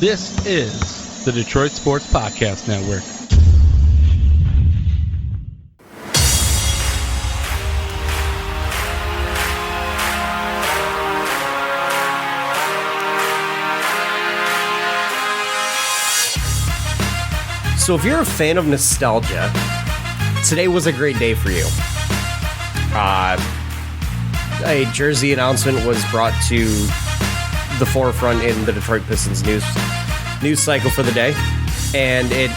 This is the Detroit Sports Podcast Network. So if you're a fan of nostalgia, today was a great day for you. A jersey announcement was brought to the forefront in the Detroit Pistons news cycle for the day, and it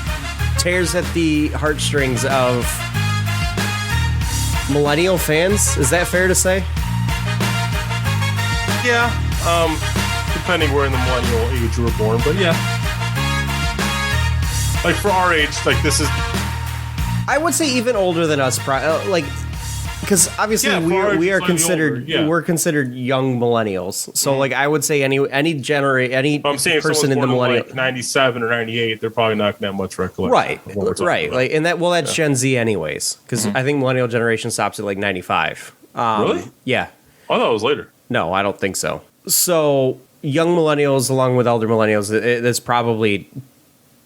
tears at the heartstrings of millennial fans. Is that fair to say? Yeah, depending where in the millennial age you were born, but yeah. Like for our age, like this is... I would say even older than us, because obviously we are considered we're considered young millennials. So like I would say any I'm saying person in the millennial, like 97 or 98, they're probably not gonna have much recollection. Right. Like and that's Gen Z anyways, because I think millennial generation stops at like 95. Really? Yeah. I thought it was later. No, I don't think so. So young millennials along with elder millennials, this probably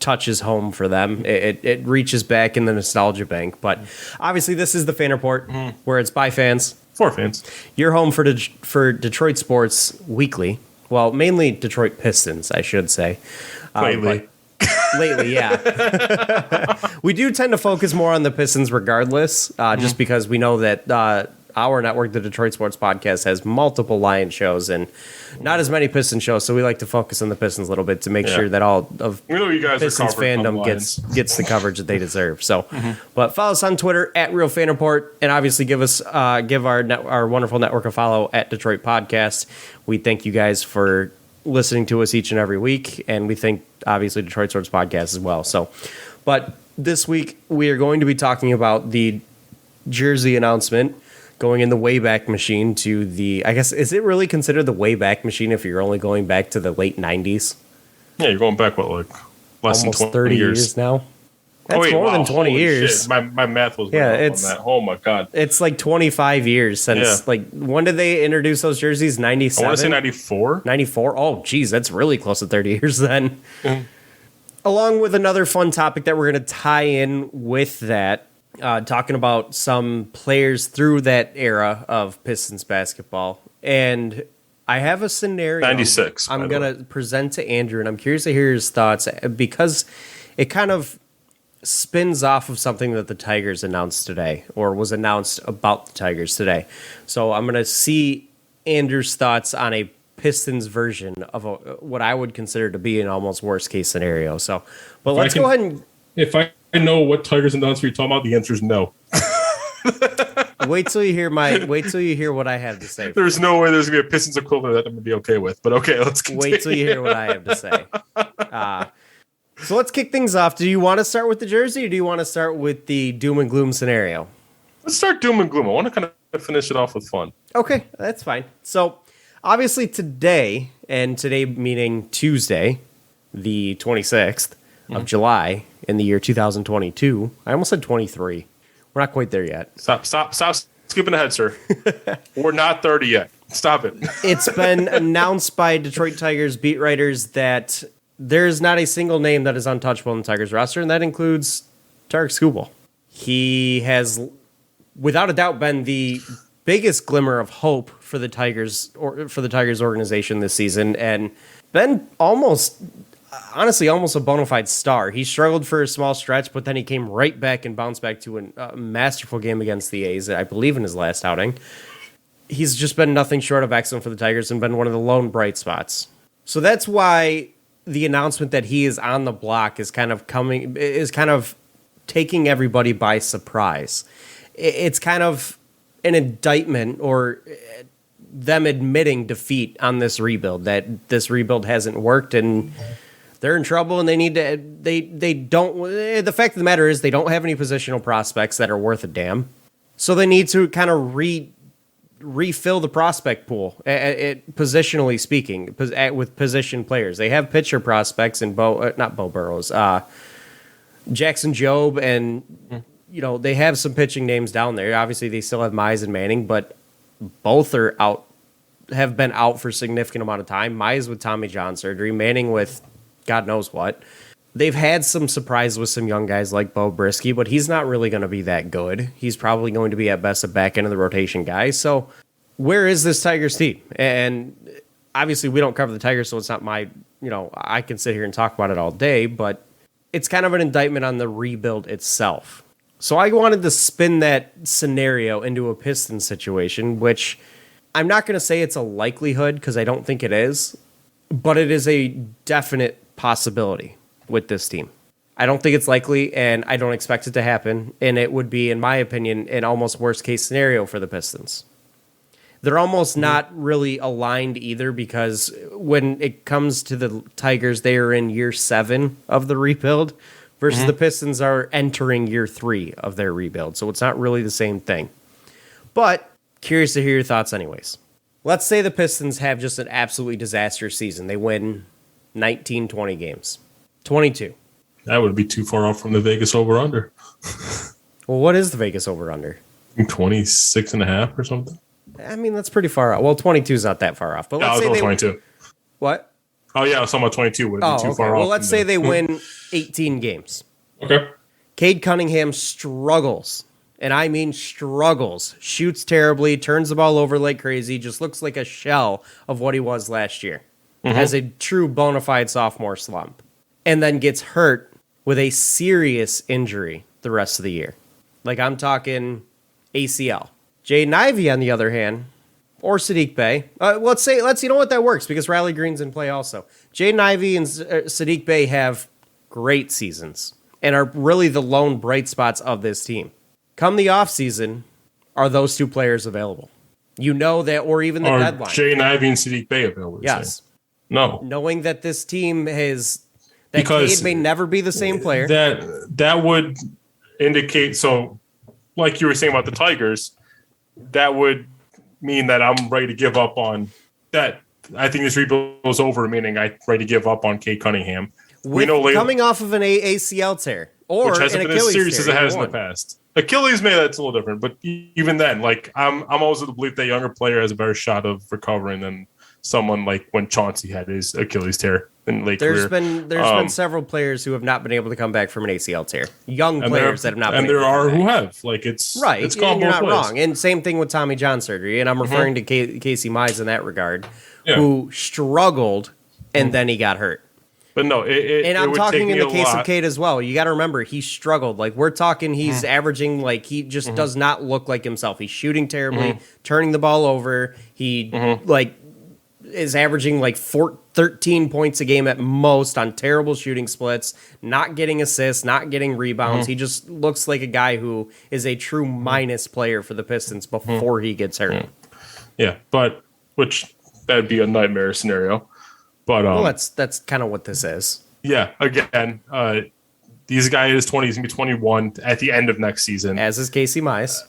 touches home for them. It reaches back in the nostalgia bank, but obviously this is the fan report where it's by fans for fans. You're home for Detroit sports weekly. Well, mainly Detroit Pistons, I should say. Lately, yeah. We do tend to focus more on the Pistons regardless, just because we know that our network, the Detroit Sports Podcast, has multiple Lion shows and not as many Piston shows, so we like to focus on the Pistons a little bit to make sure that all of you guys Pistons fandom gets the coverage that they deserve. So, but follow us on Twitter at Real Fan Report, and obviously give our wonderful network a follow at Detroit Podcast. We thank you guys for listening to us each and every week, and we thank obviously Detroit Sports Podcast as well. So, but this week we are going to be talking about the jersey announcement. Going in the Wayback Machine to the, I guess, is it really considered the Wayback Machine if you're only going back to the late 90s? Yeah, you're going back, less almost than 20 30 years now? That's more than 20 years. Shit. My math was on that. Oh, my God. It's like 25 years since, when did they introduce those jerseys? 97? I want to say 94. 94? Oh, geez, that's really close to 30 years then. Along with another fun topic that we're going to tie in with that, talking about some players through that era of Pistons basketball. And I have a scenario 96 I'm going to present to Andrew, and I'm curious to hear his thoughts because it kind of spins off of something that the Tigers announced today, or was announced about the Tigers today. So I'm going to see Andrew's thoughts on a Pistons version of what I would consider to be an almost worst case scenario. So, but let's go ahead and... If I know what Tigers announcement you're talking about, the answer is no. Wait till you hear what I have to say. There's no way there's gonna be a Pistons equivalent that I'm gonna be okay with. But okay, let's continue. Wait till you hear what I have to say. So let's kick things off. Do you want to start with the jersey, or do you want to start with the doom and gloom scenario? Let's start doom and gloom. I want to kind of finish it off with fun. Okay, that's fine. So obviously today meaning Tuesday, the 26th of July in the year 2022. I almost said 23. We're not quite there yet. Stop skipping ahead, sir. We're not 30 yet. Stop it. It's been announced by Detroit Tigers beat writers that there's not a single name that is untouchable in the Tigers roster, and that includes Tarik Skubal. He has, without a doubt, been the biggest glimmer of hope for the Tigers organization this season, and been almost a bona fide star. He struggled for a small stretch, but then he came right back and bounced back to a masterful game against the A's, I believe, in his last outing. He's just been nothing short of excellent for the Tigers and been one of the lone bright spots. So that's why the announcement that he is on the block is kind of taking everybody by surprise. It's kind of an indictment, or them admitting defeat on this rebuild, that this rebuild hasn't worked and they're in trouble, and they need to. They don't. The fact of the matter is, they don't have any positional prospects that are worth a damn. So they need to kind of refill the prospect pool, positionally speaking, with position players. They have pitcher prospects in not Bo Burrows, Jackson Jobe, and they have some pitching names down there. Obviously, they still have Mize and Manning, but both have been out for a significant amount of time. Mize with Tommy John surgery, Manning with God knows what. They've had some surprise with some young guys like Bo Brisky, but he's not really going to be that good. He's probably going to be at best a back end of the rotation guy. So where is this Tigers team? And obviously we don't cover the Tigers, so it's not my, I can sit here and talk about it all day, but it's kind of an indictment on the rebuild itself. So I wanted to spin that scenario into a Pistons situation, which I'm not going to say it's a likelihood because I don't think it is, but it is a definite possibility with this team. I don't think it's likely, and I don't expect it to happen, and it would be, in my opinion, an almost worst-case scenario for the Pistons. They're almost not really aligned either because when it comes to the Tigers, they are in year 7 of the rebuild versus the Pistons are entering year 3 of their rebuild, so it's not really the same thing. But curious to hear your thoughts anyways. Let's say the Pistons have just an absolutely disastrous season. They win 19, 20 games. 22. That would be too far off from the Vegas over-under. Well, what is the Vegas over-under? 26 and a half or something. I mean, that's pretty far out. Well, 22 is not that far off. But Yeah, I let's was say going they 22. What? Oh, yeah, I was talking about 22. Would it be too far off? Well, let's say they win 18 games. Okay. Cade Cunningham struggles, and I mean struggles, shoots terribly, turns the ball over like crazy, just looks like a shell of what he was last year. Has a true bona fide sophomore slump. And then gets hurt with a serious injury the rest of the year. Like I'm talking ACL. Jaden Ivey, on the other hand, or Sadiq Bey. Let's you know what, that works because Riley Green's in play also. Jaden Ivey and Sadiq Bey have great seasons and are really the lone bright spots of this team. Come the offseason, are those two players available? You know that, or even the deadline. Are Jaden Ivey and Sadiq Bey available? Yes. No. Knowing that this team has... That Because Cade may never be the same player. That would indicate, so like you were saying about the Tigers, that would mean that I'm ready to give up on that. I think this rebuild is over, meaning I'm ready to give up on Cade Cunningham. Coming off of an ACL tear or which hasn't an been as Achilles serious tear, as it has in the one. past. Achilles, maybe that's a little different, but even then, like I'm always of the belief that younger player has a better shot of recovering than someone like when Chauncey had his Achilles tear in late career. There's been several players who have not been able to come back from an ACL tear. Young players that have not been able to come back. And there are who have. Like it's right. It's and you're not ways. wrong. And same thing with Tommy John surgery. And I'm referring to Casey Mize in that regard, who struggled and then he got hurt. But no, I'm would talking take in me the a case lot. of Cade as well. You got to remember, he struggled. Like, we're talking, he's averaging, like, he just does not look like himself. He's shooting terribly, turning the ball over. He, is averaging, 13 points a game at most on terrible shooting splits, not getting assists, not getting rebounds. He just looks like a guy who is a true minus player for the Pistons before he gets hurt. Yeah, but, which, that'd be a nightmare scenario. But well, that's kind of what this is. Yeah, again, these guys is 20, he's gonna be 21 at the end of next season. As is Casey Mize.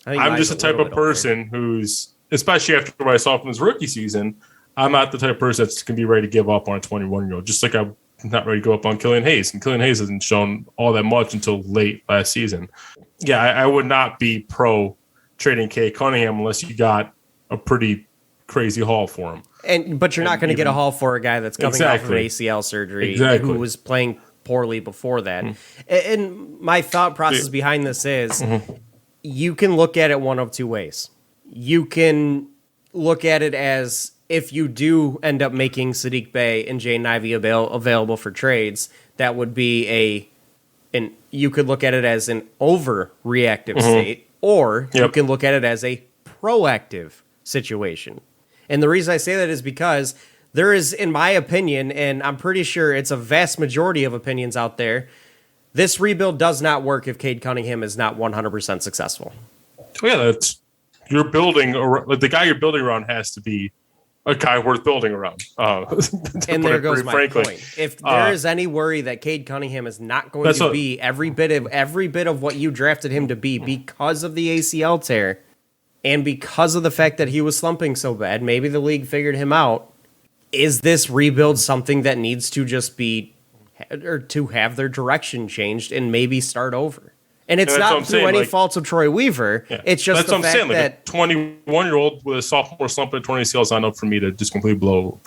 I'm just the type of person who's, especially after what I saw from his rookie season, I'm not the type of person that's gonna be ready to give up on a 21-year-old. Just like I'm not ready to go up on Killian Hayes, and Killian Hayes hasn't shown all that much until late last season. Yeah, I would not be pro trading Cade Cunningham unless you got a pretty crazy haul for him. But you're not going to get a haul for a guy that's coming off of ACL surgery who was playing poorly before that. And my thought process behind this is you can look at it one of two ways. You can look at it as if you do end up making Sadiq Bey and Jaden Ivey available for trades, that would be you could look at it as an overreactive state, or you can look at it as a proactive situation. And the reason I say that is because there is, in my opinion, and I'm pretty sure it's a vast majority of opinions out there, this rebuild does not work if Cade Cunningham is not 100% successful. Oh, yeah, you're building, the guy you're building around has to be a guy worth building around. And there goes my point. If there is any worry that Cade Cunningham is not going to be every bit of what you drafted him to be because of the ACL tear, and because of the fact that he was slumping so bad, maybe the league figured him out. Is this rebuild something that needs to just be, or to have their direction changed and maybe start over? And it's not through any faults of Troy Weaver. Yeah. It's just the fact that 21-year-old with a sophomore slump at 20 CLs not enough for me to just completely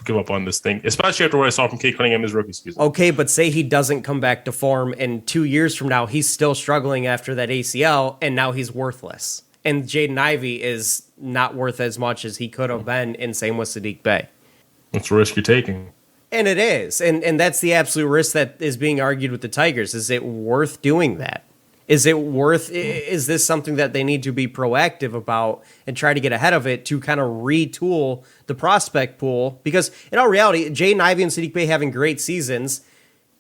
give up on this thing, especially after what I saw from Cade Cunningham his rookie season. Okay, but say he doesn't come back to form, and 2 years from now he's still struggling after that ACL, and now he's worthless. And Jaden Ivey is not worth as much as he could have been, and same with Saddiq Bey. That's a risk you're taking. And it is. And that's the absolute risk that is being argued with the Tigers. Is it worth doing that? Is this something that they need to be proactive about and try to get ahead of it to kind of retool the prospect pool? Because in all reality, Jaden Ivey and Saddiq Bey having great seasons,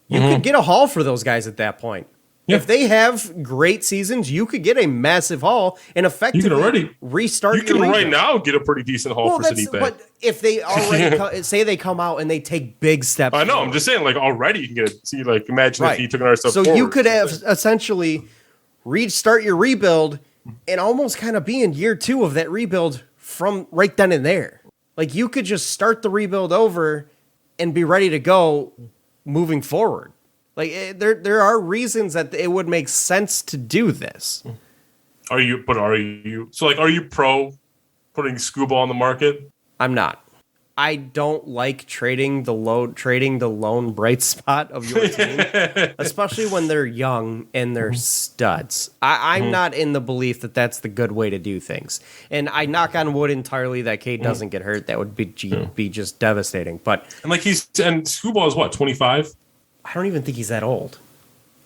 you could get a haul for those guys at that point. Yeah. If they have great seasons, you could get a massive haul and effectively restart your rebuild. Right now get a pretty decent haul for Saddiq Bey. But if they already say they come out and they take big steps I know, forward. I'm just saying, like, already you can get it. See, like, imagine if he took another step forward. So you could have essentially restart your rebuild and almost kind of be in year 2 of that rebuild from right then and there. Like, you could just start the rebuild over and be ready to go moving forward. Like, there are reasons that it would make sense to do this. Are you pro putting Skubal on the market? I'm not. I don't like trading the lone bright spot of your team, especially when they're young and they're studs. I'm not in the belief that that's the good way to do things. And I knock on wood entirely that Cade doesn't get hurt. That would be just devastating. But and Skubal is what, 25? I don't even think he's that old.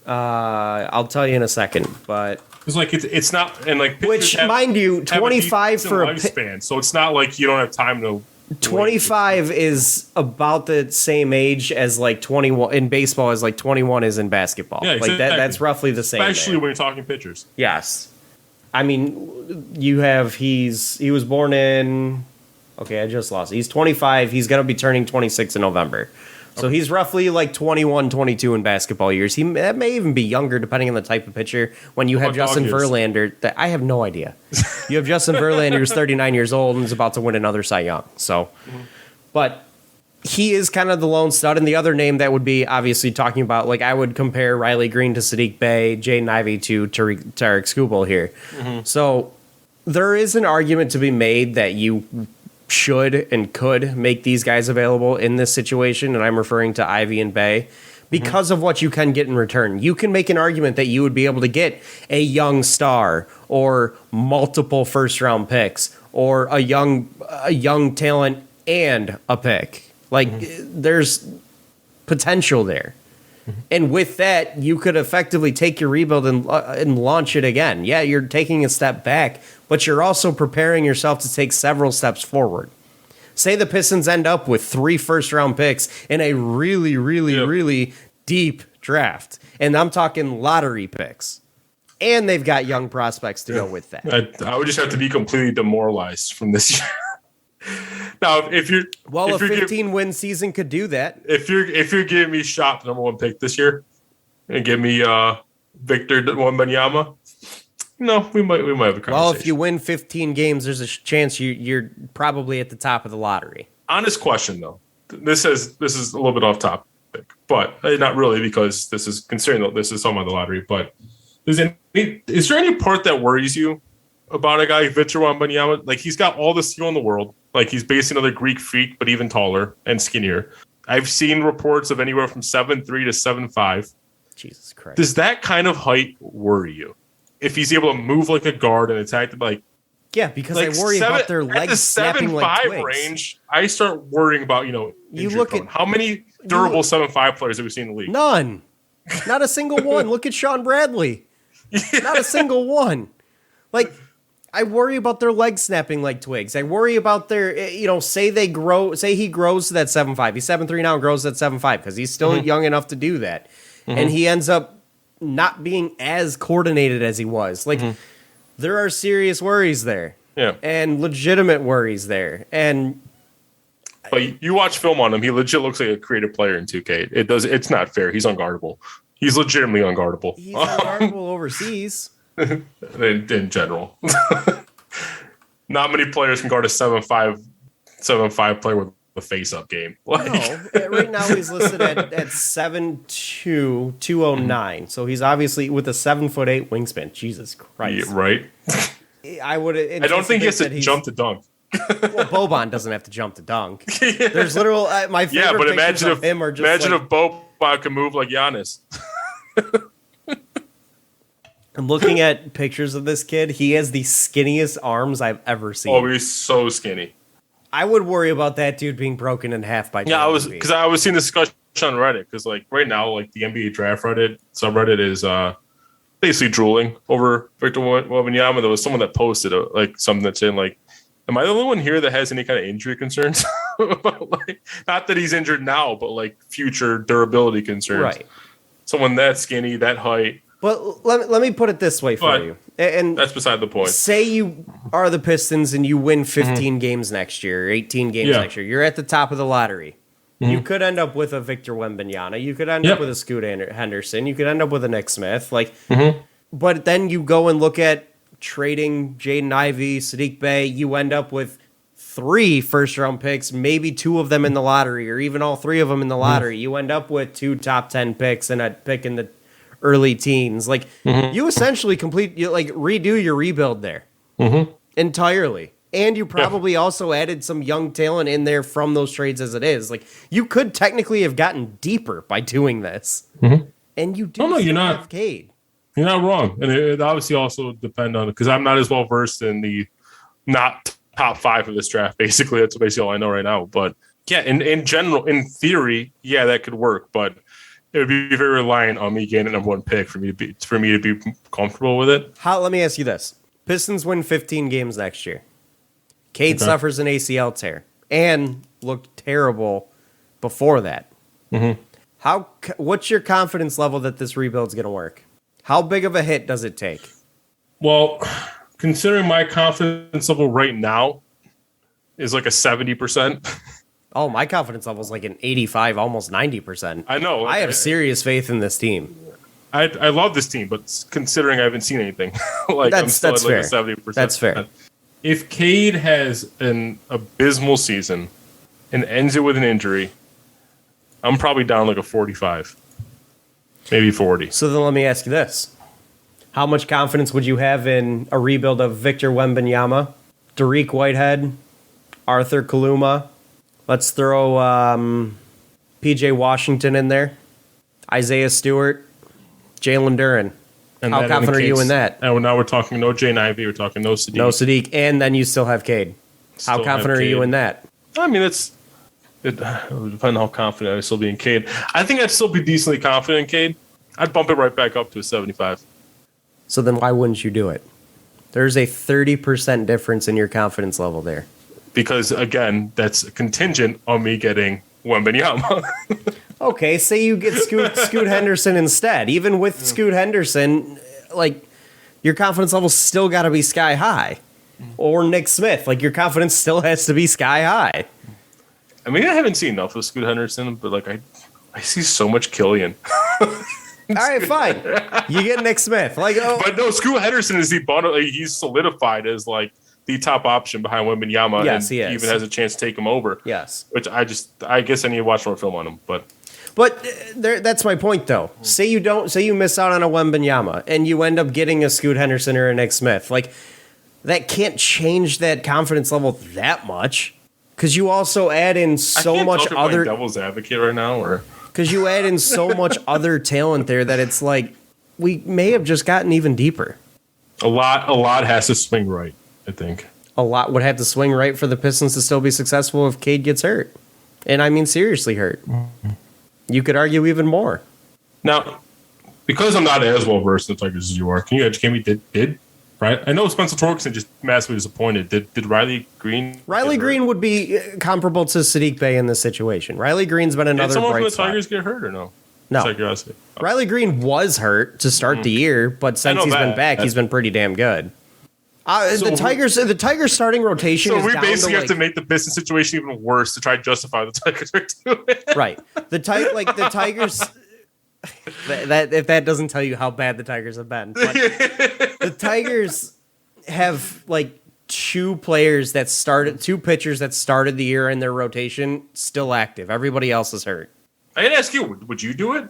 I'll tell you in a second, but it's like it's not, and like, which mind you, 25 for a lifespan, so it's not like you don't have time to. 25 is about the same age as like 21 in baseball as like 21 is in basketball. Yeah, exactly. Like that's roughly the same. Especially when you're talking pitchers. Yes. I mean, he was born in, okay, I just lost it. He's 25. He's going to be turning 26 in November. So he's roughly like 21, 22 in basketball years. That may even be younger depending on the type of pitcher. When you have Justin Verlander, I have no idea. You have Justin Verlander who's 39 years old and is about to win another Cy Young. So, but he is kind of the lone stud. And the other name that would be obviously talking about, like I would compare Riley Green to Saddiq Bey, Jaden Ivey to Tarik Skubal here. So there is an argument to be made that you should and could make these guys available in this situation, and I'm referring to Ivy and Bay, because of what you can get in return. You can make an argument that you would be able to get a young star or multiple first-round picks or a young talent and a pick. Like, there's potential there. And with that, you could effectively take your rebuild and launch it again. Yeah, you're taking a step back, but you're also preparing yourself to take several steps forward. Say the Pistons end up with 3 first-round picks in a really, really, really deep draft. And I'm talking lottery picks. And they've got young prospects to go with that. I would just have to be completely demoralized from this year. Now, if you're a 15-win season could do that. If you're giving me Shop number 1 pick this year, and give me Victor Wembanyama, no, we might have a conversation. Well, if you win 15 games, there's a chance you're probably at the top of the lottery. Honest question though, this is a little bit off topic, but not really, because this is considering that this is talking about the lottery. But is there any part that worries you about a guy like Victor Wembanyama? Like, he's got all the skill in the world. Like, he's basically another Greek freak, but even taller and skinnier. I've seen reports of anywhere from 7'3" to 7'5". Jesus Christ. Does that kind of height worry you? If he's able to move like a guard and attack, like, yeah, because I worry about their legs snapping like twigs. 7'5" range, I start worrying about, you look at how many durable 7'5" players have we seen in the league? None. Not a single one. Look at Sean Bradley. Not a single one. Like, I worry about their legs snapping like twigs. I worry about their, say he grows to that 7'5". He's 7'3" now and grows to that 7'5", because he's still young enough to do that. And he ends up not being as coordinated as he was. Like, there are serious worries there. Yeah. And legitimate worries there. And but you watch film on him, he legit looks like a creative player in 2K. It's not fair. He's unguardable. He's legitimately unguardable. He's unguardable overseas. in general. Not many players can guard a 7'5" player with a face-up game. No, right now he's listed at 7'2", 209. So he's obviously with a 7'8" wingspan. Jesus Christ! Yeah, right. I would. I don't think he has to jump to dunk. Well, Boban doesn't have to jump to dunk. There's literal my favorite. Yeah, but imagine if him are just if Boban could move like Giannis. I'm looking at pictures of this kid. He has the skinniest arms I've ever seen. Oh, he's so skinny. I would worry about that dude being broken in half by. Yeah, I was seeing this discussion on Reddit because like right now, like the NBA draft Reddit subreddit is basically drooling over Victor Wembanyama. There was someone that posted like something that's saying like, "Am I the only one here that has any kind of injury concerns about like not that he's injured now, but like future durability concerns?" Right. Someone that skinny, that height. But let me put it this way for you. And that's beside the point. Say you are the Pistons and you win 15 games next year, or 18 games next year. You're at the top of the lottery. You could end up with a Victor Wembanyama. You could end up with a Scoot Henderson. You could end up with a Nick Smith. But then you go and look at trading Jaden Ivey, Sadiq Bey. You end up with 3 first-round picks, maybe 2 of them in the lottery, or even all 3 of them in the lottery. You end up with 2 top 10 picks and a pick in the early teens. Like you essentially redo your rebuild there entirely. And you probably also added some young talent in there from those trades as it is. Like you could technically have gotten deeper by doing this. And you do you're not have Cade. You're not wrong. And it obviously also depend on, because I'm not as well versed in the not top 5 of this draft. Basically, that's basically all I know right now. But yeah, in general, in theory, yeah, that could work. But it would be very reliant on me getting a number 1 pick for me to be comfortable with it. Let me ask you this: Pistons win 15 games next year. Cade suffers an ACL tear and looked terrible before that. What's your confidence level that this rebuild's going to work? How big of a hit does it take? Well, considering my confidence level right now is like a 70%. Oh, my confidence level is like an 85, almost 90%. I know. I have serious faith in this team. I love this team, but considering I haven't seen anything, like I'm still at like fair. a 70%. That's fair. If Cade has an abysmal season and ends it with an injury, I'm probably down like a 45, maybe 40. So then let me ask you this. How much confidence would you have in a rebuild of Victor Wembanyama, Tariq Whitehead, Arthur Kaluma? Let's throw P.J. Washington in there, Isaiah Stewart, Jalen Duren. And how confident are you in that? And now we're talking no Jane Ivey, we're talking no Sadiq. No Sadiq, and then you still have Cade. How confident are you in that? I mean, it would depend on how confident I'd still be in Cade. I think I'd still be decently confident in Cade. I'd bump it right back up to a 75. So then why wouldn't you do it? There's a 30% difference in your confidence level there. Because, again, that's contingent on me getting Wembanyama. Okay, say you get Scoot Henderson instead. Even with Scoot Henderson, like, your confidence level's still got to be sky high. Or Nick Smith. Like, your confidence still has to be sky high. I mean, I haven't seen enough of Scoot Henderson, but, like, I see so much Killian. All right, fine. You get Nick Smith. Like, But no, Scoot Henderson is the bundle. Like, he's solidified as, like, the top option behind Wembanyama. Yes, and he is. Even has a chance to take him over. Yes. Which I guess I need to watch more film on him. But that's my point, though. Say you miss out on a Wembanyama and you end up getting a Scoot Henderson or a Nick Smith. Like, that can't change that confidence level that much. Because you also add in so much other devil's advocate right now, or because you add in so much other talent there that it's like we may have just gotten even deeper. A lot has to swing right, I think. A lot would have to swing right for the Pistons to still be successful if Cade gets hurt. And I mean seriously hurt. You could argue even more. Now, because I'm not as well versed in the Tigers as you are, can you educate me? Did right? I know Spencer Torkelson just massively disappointed. Did Riley Green? Riley Green would be comparable to Sadiq Bey in this situation. Riley Green's been another bright spot. Did someone from the Tigers get hurt or no? No. Riley Green was hurt to start the year, but since he's been back, he's been pretty damn good. The Tigers starting rotation. So we basically have to make the business situation even worse to try to justify the Tigers are doing. Right. The Tigers. If that doesn't tell you how bad the Tigers have been, but the Tigers have like two pitchers that started the year in their rotation still active. Everybody else is hurt. I gotta ask you, would you do it?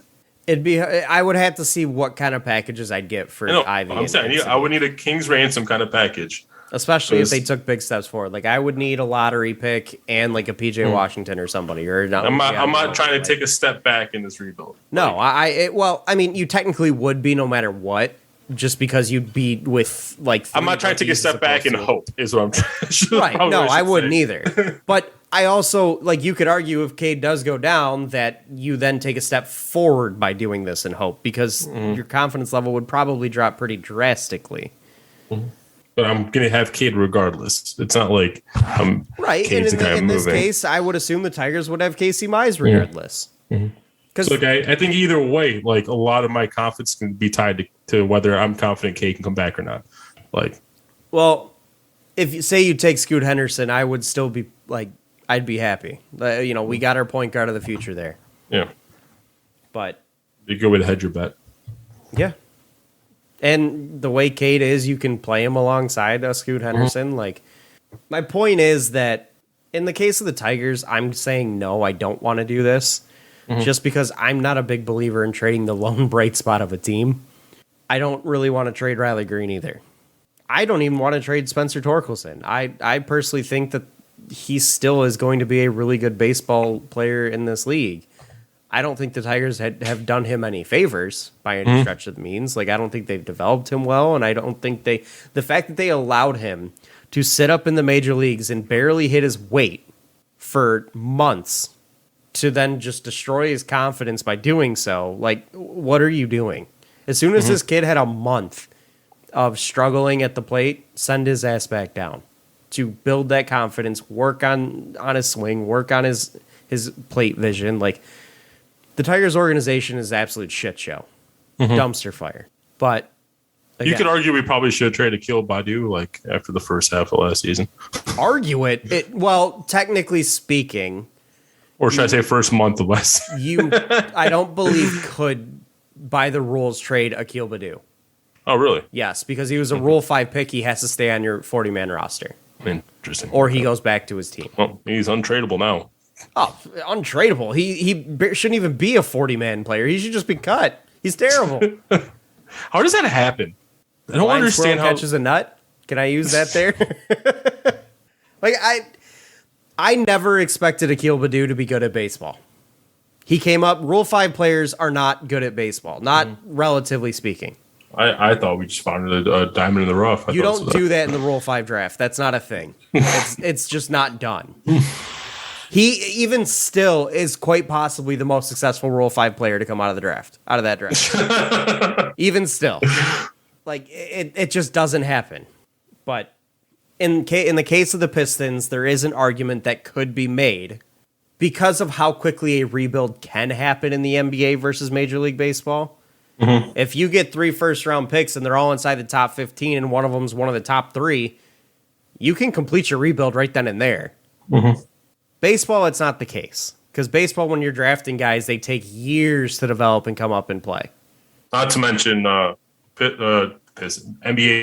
I would have to see what kind of packages I'd get for Ivy. I'm saying I would need a King's ransom kind of package. Especially if they took big steps forward. Like, I would need a lottery pick and like a PJ Washington or somebody. Or I'm not trying to take a step back in this rebuild. No, you technically would be no matter what, just because you'd be with like. I'm not trying to take a step back and hope is what I'm trying. Right? No, I wouldn't either. But I also you could argue if Cade does go down that you then take a step forward by doing this and hope, because your confidence level would probably drop pretty drastically. Mm-hmm. But I'm going to have Cade regardless. It's not like I'm right. Cade's and in this case, I would assume the Tigers would have Casey Mize regardless. Because I think either way, like, a lot of my confidence can be tied to whether I'm confident Cade can come back or not. Like, well, if you say you take Scoot Henderson, I would still be like, I'd be happy. We got our point guard of the future there. Yeah. But you go with a hedger bet. Yeah. And the way Cade is, you can play him alongside Scoot Henderson. Like, my point is that in the case of the Tigers, I'm saying no, I don't want to do this, just because I'm not a big believer in trading the lone bright spot of a team. I don't really want to trade Riley Green either. I don't even want to trade Spencer Torkelson. I personally think that he still is going to be a really good baseball player in this league. I don't think the Tigers have done him any favors by any stretch of the means. Like, I don't think they've developed him well, and I don't think the fact that they allowed him to sit up in the major leagues and barely hit his weight for months to then just destroy his confidence by doing so. Like, what are you doing? As soon as this kid had a month of struggling at the plate, send his ass back down to build that confidence, work on his swing, work on his plate vision. Like, the Tigers organization is an absolute shit show. Dumpster fire. But again, you could argue we probably should trade Akil Badu like after the first half of last season. Argue it. Well, technically speaking, or should I say first month of last season? I don't believe could by the rules trade Akil Badu. Oh, really? Yes, because he was a Rule 5 pick. He has to stay on your 40-man roster. Interesting. Or he goes back to his team. Well, he's untradeable now. Oh, untradeable. He shouldn't even be a 40-man player. He should just be cut. He's terrible. How does that happen? I don't understand how catches a nut. Can I use that there? Like, I never expected Akil Badu to be good at baseball. He came up. Rule 5 players are not good at baseball, not relatively speaking. I thought we just found a diamond in the rough. You don't do that in the Rule 5 draft. That's not a thing. It's just not done. He even still is quite possibly the most successful Rule 5 player to come out of that draft. Even still. Like, it just doesn't happen. But in the case of the Pistons, there is an argument that could be made because of how quickly a rebuild can happen in the NBA versus Major League Baseball. If you get 3 first-round picks and they're all inside the top 15 and one of them's one of the top 3, you can complete your rebuild right then and there. Baseball, it's not the case. Because baseball, when you're drafting guys, they take years to develop and come up and play. Not to mention, NBA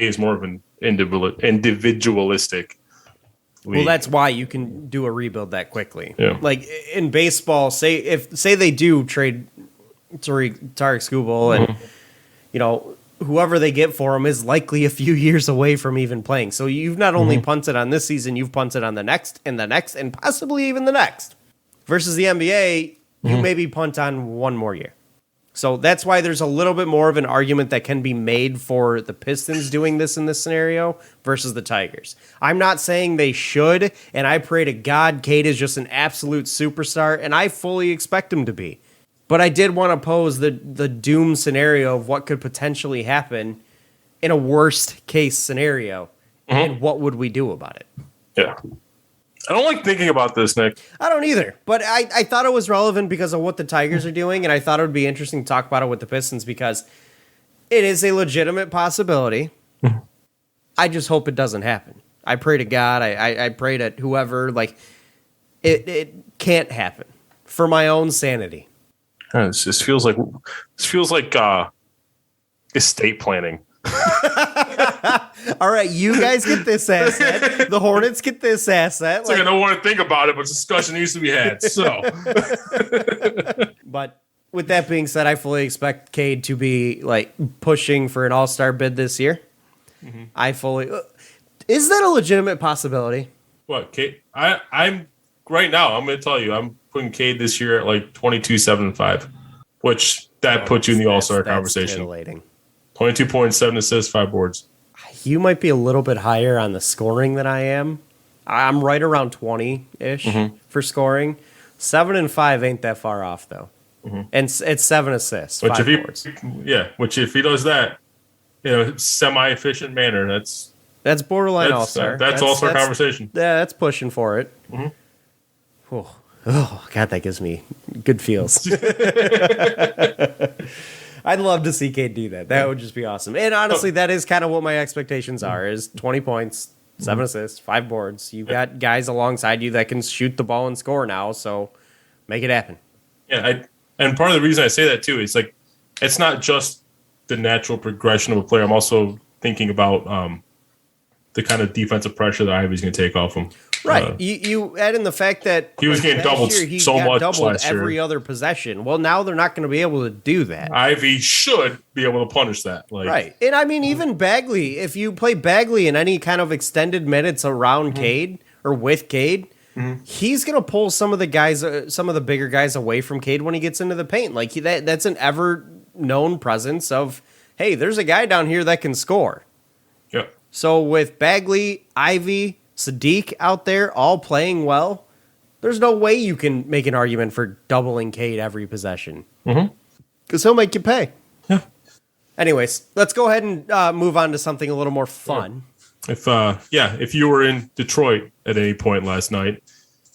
is more of an individualistic league. Well, that's why you can do a rebuild that quickly. Yeah. Like, in baseball, say they do trade Tarik Skubal and, whoever they get for him is likely a few years away from even playing. So you've not only punted on this season, you've punted on the next, and possibly even the next. Versus the NBA, you maybe punt on one more year. So that's why there's a little bit more of an argument that can be made for the Pistons doing this in this scenario versus the Tigers. I'm not saying they should, and I pray to God Cade is just an absolute superstar, and I fully expect him to be. But I did want to pose the doom scenario of what could potentially happen in a worst case scenario, and what would we do about it? Yeah. I don't like thinking about this, Nick. I don't either, but I thought it was relevant because of what the Tigers are doing, and I thought it would be interesting to talk about it with the Pistons because it is a legitimate possibility. I just hope it doesn't happen. I pray to God, I pray to whoever, like, it can't happen for my own sanity. This feels like estate planning. All right, you guys get this asset. The Hornets get this asset. It's like I don't want to think about it, but discussion needs to be had. So, but with that being said, I fully expect Cade to be like pushing for an All-Star bid this year. Mm-hmm. Is that a legitimate possibility? What, Cade? I'm right now. I'm going to tell you, I'm putting Cade this year at like 22, 7, and 5, which puts you in the All-Star conversation. Titillating. 22 points, 7 assists, 5 boards. You might be a little bit higher on the scoring than I am. I'm right around 20-ish for scoring. 7 and 5 ain't that far off, though. Mm-hmm. And it's 7 assists, 5 boards. Which if he does that, semi-efficient manner, that's borderline All-Star. That's All-Star conversation. Yeah, that's pushing for it. Mm-hmm. Oh, God, that gives me good feels. I'd love to see Cade do that. That would just be awesome. And honestly, that is kind of what my expectations are, is 20 points, 7 assists, 5 boards. You've got guys alongside you that can shoot the ball and score now, so make it happen. Yeah, and part of the reason I say that, too, is like it's not just the natural progression of a player. I'm also thinking about the kind of defensive pressure that Ivy's going to take off him. Right. You add in the fact that he was getting doubled so much last year. Every other possession. Well, now they're not going to be able to do that. Ivy should be able to punish that. Right. And I mean, even Bagley, if you play Bagley in any kind of extended minutes around Cade or with Cade, he's going to pull some of the guys, some of the bigger guys away from Cade when he gets into the paint. Like that's an ever known presence of, hey, there's a guy down here that can score. Yeah. So with Bagley, Ivy, Sadiq out there all playing well, there's no way you can make an argument for doubling Cade every possession. Because he'll make you pay. Yeah. Anyways, let's go ahead and move on to something a little more fun. If you were in Detroit at any point last night,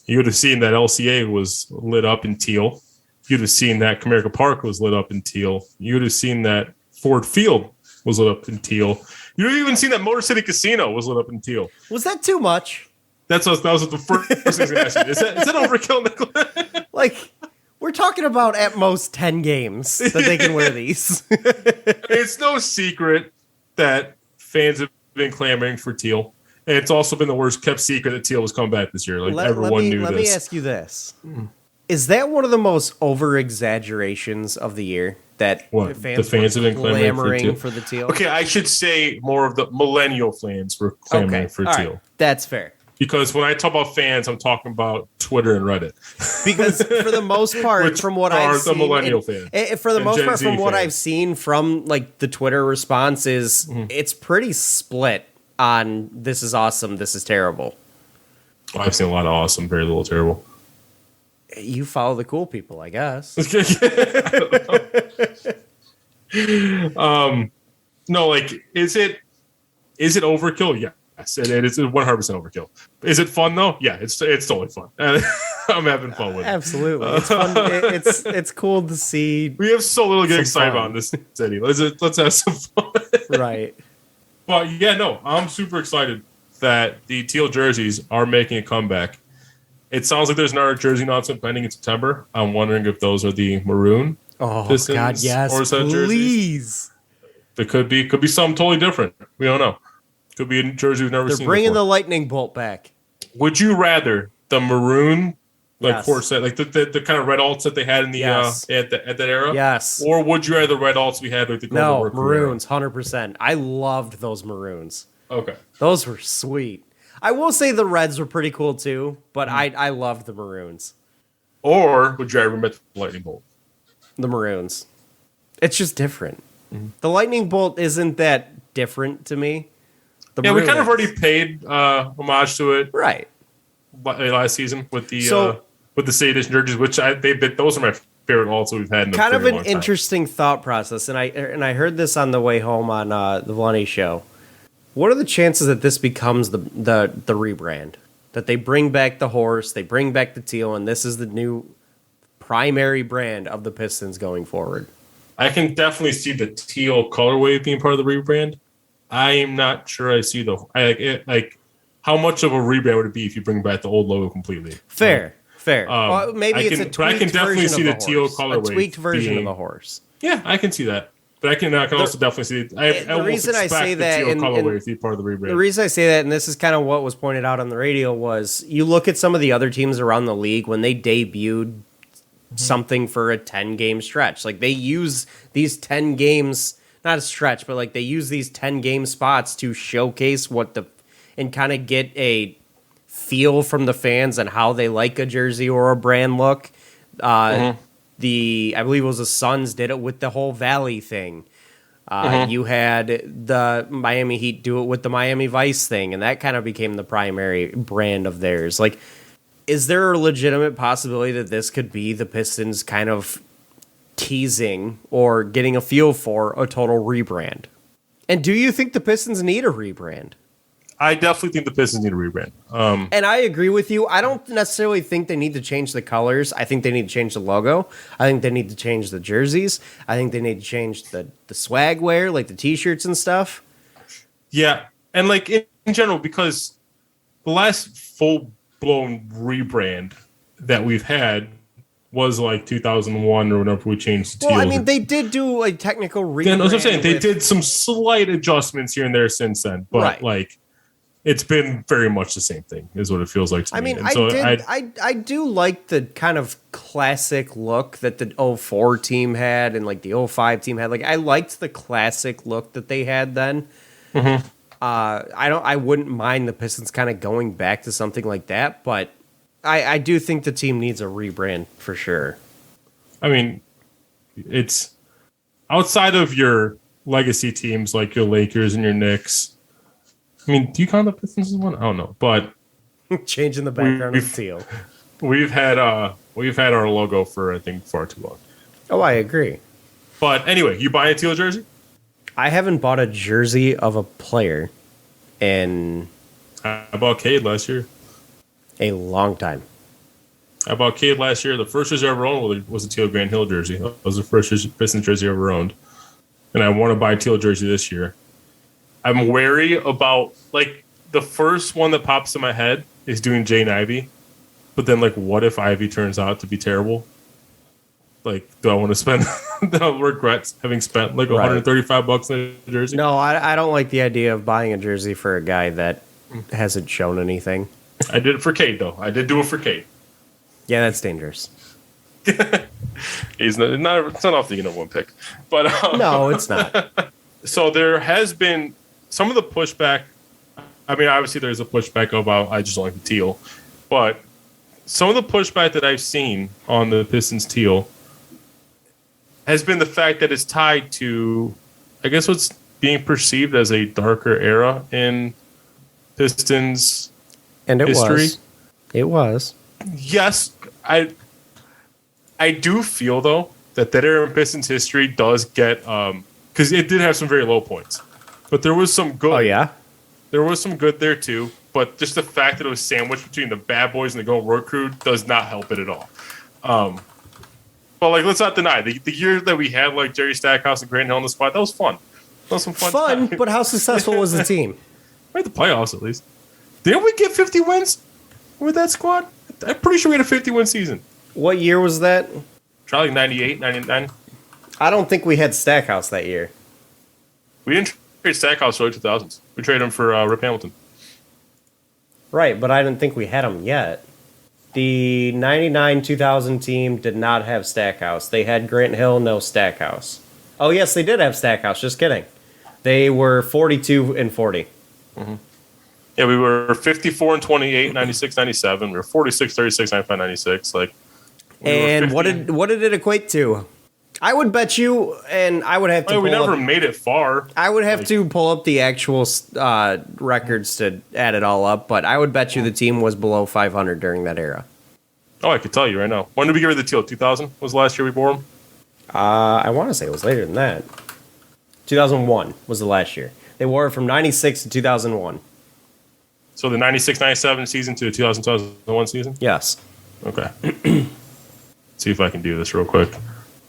you would have seen that LCA was lit up in teal. You'd have seen that Comerica Park was lit up in teal. You would have seen that Ford Field was lit up in teal. You would have even seen that Motor City Casino was lit up in teal. Was that too much? That was the first thing I was going to ask you. Is that overkill, Nicholas? Like, we're talking about at most 10 games that they can wear these. It's no secret that fans have been clamoring for Teal. And it's also been the worst kept secret that Teal was coming back this year. Everyone knew this. Let me ask you this. Is that one of the most over-exaggerations of the year? That the fans have been clamoring for the Teal? Okay, I should say more of the millennial fans were clamoring for Teal. Right. That's fair. Because when I talk about fans, I'm talking about Twitter and Reddit. Because for the most part, from what I've seen, millennial fans. For the most part, from what I've seen from like the Twitter responses, it's pretty split on this is awesome, this is terrible. I've seen a lot of awesome, very little terrible. You follow the cool people, I guess. No, like, is it overkill? Yeah. Yes, it is 100% overkill. Is it fun though? Yeah, it's totally fun. I'm having fun with it. Absolutely, it's fun. It's cool to see. We have so little to get excited about in this city. Let's have some fun. Right. But yeah, no, I'm super excited that the teal jerseys are making a comeback. It sounds like there's another jersey announcement pending in September. I'm wondering if those are the maroon. Oh Pistons God, yes, or please. It could be something totally different. We don't know. Could be a jersey we've never seen. They're bringing before. the lightning bolt back. Would you rather the maroon, court set, like the kind of red alts that they had in the at that era? Yes. Or would you rather the red alts we had with the Golden maroons, 100%. I loved those maroons. Okay. Those were sweet. I will say the reds were pretty cool too, but I loved the maroons. Or would you rather the lightning bolt? The maroons. It's just different. Mm-hmm. The lightning bolt isn't that different to me. We kind of already paid homage to it, right? Last season with the City Edition jerseys, which those are my favorite alts we've had. Kind of an interesting thought process, and I heard this on the way home on the Vloney show. What are the chances that this becomes the rebrand? That they bring back the horse, they bring back the teal, and this is the new primary brand of the Pistons going forward? I can definitely see the teal colorway being part of the rebrand. I am not sure I see how much of a rebrand would it be if you bring back the old logo completely? Fair. Maybe it's a tweaked I can definitely version see of the teal horse. colorway. A tweaked version of the horse. Yeah, I can see that. I can also definitely see. The reason I say that, colorway be part of the rebrand. The reason I say that, and this is kind of what was pointed out on the radio, was you look at some of the other teams around the league when they debuted something for a 10-game stretch. Like they use these 10 games, not a stretch, but like they use these 10-game spots to showcase and kind of get a feel from the fans and how they like a jersey or a brand look. I believe it was the Suns did it with the whole Valley thing. You had the Miami Heat do it with the Miami Vice thing, and that kind of became the primary brand of theirs. Like, is there a legitimate possibility that this could be the Pistons kind of teasing or getting a feel for a total rebrand? And do you think the Pistons need a rebrand? I definitely think the Pistons need a rebrand. And I agree with you. I don't necessarily think they need to change the colors. I think they need to change the logo. I think they need to change the jerseys. I think they need to change the swag wear, like the T-shirts and stuff. Yeah, and like in general, because the last full-blown rebrand that we've had was like 2001 or whenever we changed to Teal. Well, I mean, they did do a technical rebrand. Then, as I'm saying, they did some slight adjustments here and there since then, but like it's been very much the same thing, is what it feels like to me. I mean, and I do like the kind of classic look that the 04 team had and like the 05 team had. Like, I liked the classic look that they had then. I wouldn't mind the Pistons kind of going back to something like that, but I do think the team needs a rebrand for sure. I mean, it's outside of your legacy teams like your Lakers and your Knicks. I mean, do you count the Pistons as one? I don't know, but changing the background of Teal. We've had our logo for I think far too long. Oh, I agree. But anyway, you buy a Teal jersey? I haven't bought a jersey of a player in I bought Cade last year. A long time. I bought Cade last year. The first jersey I ever owned was a Teal Grant Hill jersey. That was the first Pistons jersey I ever owned. And I want to buy a Teal jersey this year. I'm wary about, like, the first one that pops in my head is doing Jane Ivey. But then, like, what if Ivy turns out to be terrible? Like, do I want to spend, do I regret having spent, like, $135 on a jersey? No, I don't like the idea of buying a jersey for a guy that hasn't shown anything. I did it for Cade, though. I did do it for Cade. Yeah, that's dangerous. It's not often you get a one pick. But no, it's not. So there has been some of the pushback. I mean, obviously there's a pushback about I just don't like the Teal. But some of the pushback that I've seen on the Pistons Teal has been the fact that it's tied to, I guess, what's being perceived as a darker era in Pistons and it history. It was. Yes, I do feel, though, that era in Pistons history does get, because it did have some very low points. But there was some good. Oh, yeah? There was some good there, too. But just the fact that it was sandwiched between the bad boys and the Golden Road Crew does not help it at all. But, like, let's not deny, the year that we had, like, Jerry Stackhouse and Grant Hill in the spot, that was fun. That was some fun time. But how successful was the team? We had the playoffs, at least. Didn't we get 50 wins with that squad? I'm pretty sure we had a 50-win season. What year was that? Probably 98, 99. I don't think we had Stackhouse that year. We didn't trade Stackhouse early 2000s. We traded him for Rip Hamilton. Right, but I didn't think we had him yet. The 99-2000 team did not have Stackhouse. They had Grant Hill, no Stackhouse. Oh, yes, they did have Stackhouse. Just kidding. They were 42-40. Mm-hmm. Yeah, we were 54-28, 96-97. We were 46-36, 95-96. Like, and what did it equate to? I would bet you, and I would have to. We never made it far. I would have to pull up the actual records to add it all up, but I would bet you the team was below 500 during that era. Oh, I could tell you right now. When did we get rid of the Teal? 2000 was the last year we bore them. I want to say it was later than that. 2001 was the last year. They wore it from 96 to 2001. So the 96-97 season to the 2000-2001 season? Yes. Okay. See if I can do this real quick.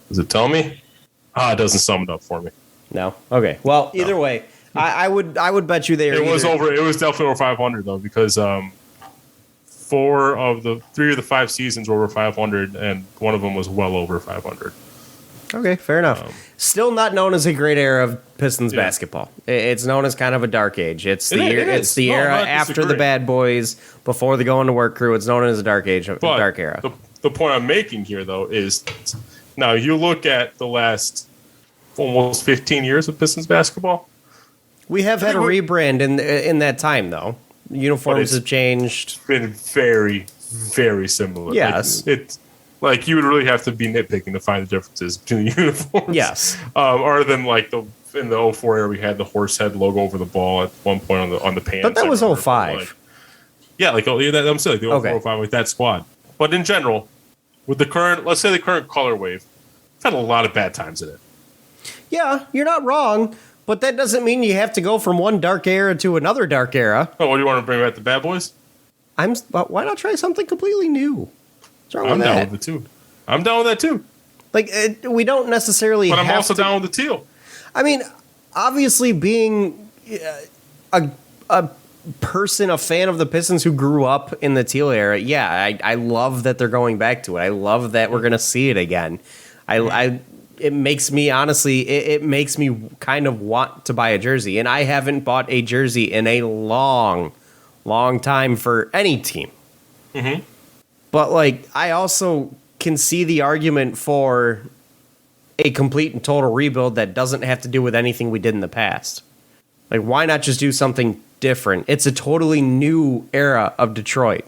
Does it tell me? It doesn't sum it up for me. No? Okay. Well, either way, I would bet you they are. It was definitely over 500 though, because 3 of the 5 seasons were over 500, and one of them was well over 500. Okay, fair enough. Still not known as a great era of Pistons basketball. It's known as kind of a dark age. It's the era after the Bad Boys, before the Going to Work crew. It's known as a dark age, dark era. The point I'm making here, though, is now you look at the last almost 15 years of Pistons basketball. We have had a rebrand in that time, though. Uniforms have changed. It's been very, very similar. Yes. Like you would really have to be nitpicking to find the differences between the uniforms. Yes. Other than like in the 04 era, we had the horse head logo over the ball at one point on the pants. But that was 05. I'm saying like the 04, 05 with that squad. But in general, with the current, let's say the current color wave, it's had a lot of bad times in it. Yeah, you're not wrong. But that doesn't mean you have to go from one dark era to another dark era. Oh, what do you want to bring back, the Bad Boys? Why not try something completely new? I'm down with it too. I'm down with that too. Like we don't necessarily. But I'm also down with the teal. I mean, obviously, being a fan of the Pistons who grew up in the teal era, I love that they're going back to it. I love that we're gonna see it again. It makes me it makes me kind of want to buy a jersey, and I haven't bought a jersey in a long time for any team. Mm-hmm. But like, I also can see the argument for a complete and total rebuild that doesn't have to do with anything we did in the past. Like, why not just do something different? It's a totally new era of Detroit,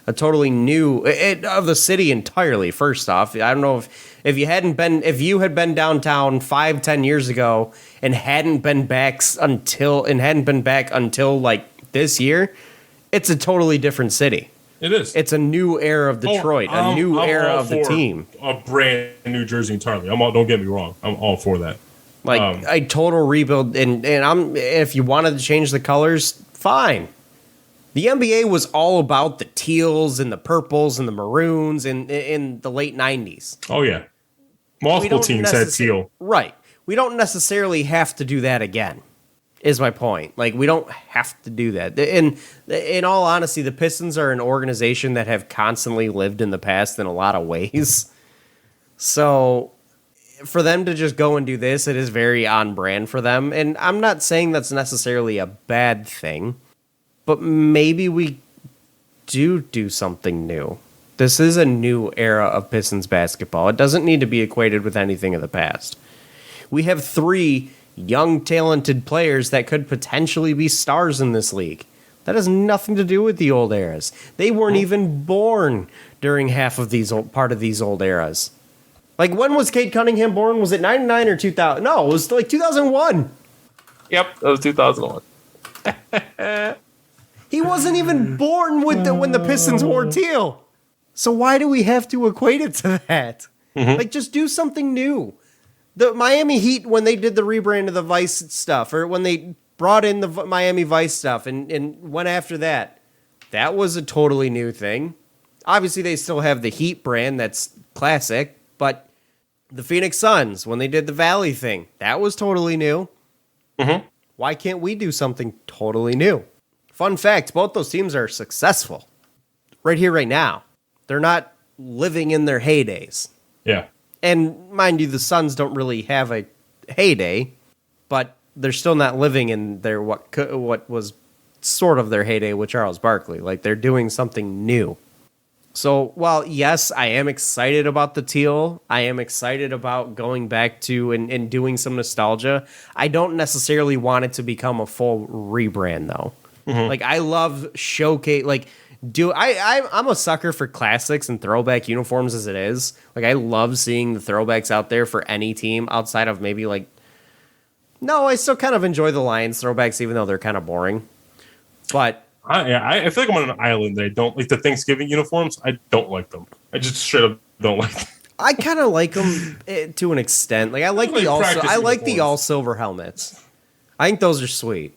a totally new of the city entirely. First off, I don't know if you had been downtown 5-10 years ago and hadn't been back until like this year, it's a totally different city. It is. It's a new era of Detroit, a new era of the team. A brand new jersey entirely. Don't get me wrong. I'm all for that. Like a total rebuild, and if you wanted to change the colors, fine. The NBA was all about the teals and the purples and the maroons in the late 90s. Oh yeah, multiple teams had teal. Right. We don't necessarily have to do that again. Is my point. Like, we don't have to do that. In all honesty, the Pistons are an organization that have constantly lived in the past in a lot of ways. So for them to just go and do this, it is very on brand for them. And I'm not saying that's necessarily a bad thing, but maybe we do something new. This is a new era of Pistons basketball. It doesn't need to be equated with anything of the past. We have 3 young, talented players that could potentially be stars in this league. That has nothing to do with the old eras. They weren't even born during half of part of these old eras. Like, when was Cade Cunningham born? Was it 99 or 2000? No, it was like 2001. Yep, that was 2001. He wasn't even born when the Pistons wore teal. So why do we have to equate it to that? Mm-hmm. Like, just do something new. The Miami Heat, when they did the rebrand of the Vice stuff, or when they brought in the Miami Vice stuff and went after that, that was a totally new thing. Obviously, they still have the Heat brand that's classic, but the Phoenix Suns, when they did the Valley thing, that was totally new. Mm-hmm. Why can't we do something totally new? Fun fact, both those teams are successful right here, right now. They're not living in their heydays. Yeah. And mind you, the Suns don't really have a heyday, but they're still not living in their what was sort of their heyday with Charles Barkley. Like, they're doing something new. So, while yes, I am excited about the teal, I am excited about going back to and doing some nostalgia, I don't necessarily want it to become a full rebrand, though. Mm-hmm. Like, I love showcase, like, I'm a sucker for classics and throwback uniforms as it is. Like, I love seeing the throwbacks out there for any team outside of maybe like. No, I still kind of enjoy the Lions throwbacks, even though they're kind of boring. But I feel like I'm on an island that I don't like the Thanksgiving uniforms. I don't like them. I just straight up don't like them. I kind of like them to an extent. Like, I like the all silver helmets. I think those are sweet.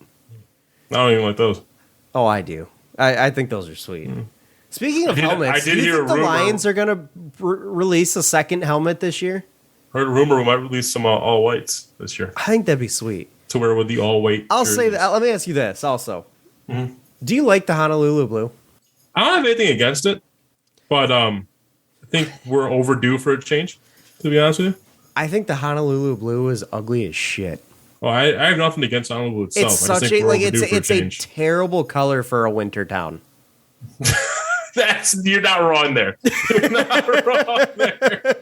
I don't even like those. Oh, I do. I think those are sweet. Mm. Speaking of helmets, do you think the Lions are going to release a second helmet this year? Heard a rumor we might release some all whites this year. I think that'd be sweet. To wear with the all white. I'll say that. Let me ask you this also. Mm-hmm. Do you like the Honolulu blue? I don't have anything against it, but I think we're overdue for a change, to be honest with you. I think the Honolulu blue is ugly as shit. Well, I have nothing against Honolulu itself. It's such a like it's a change. terrible color for a winter town. You're not wrong there. You're not wrong there.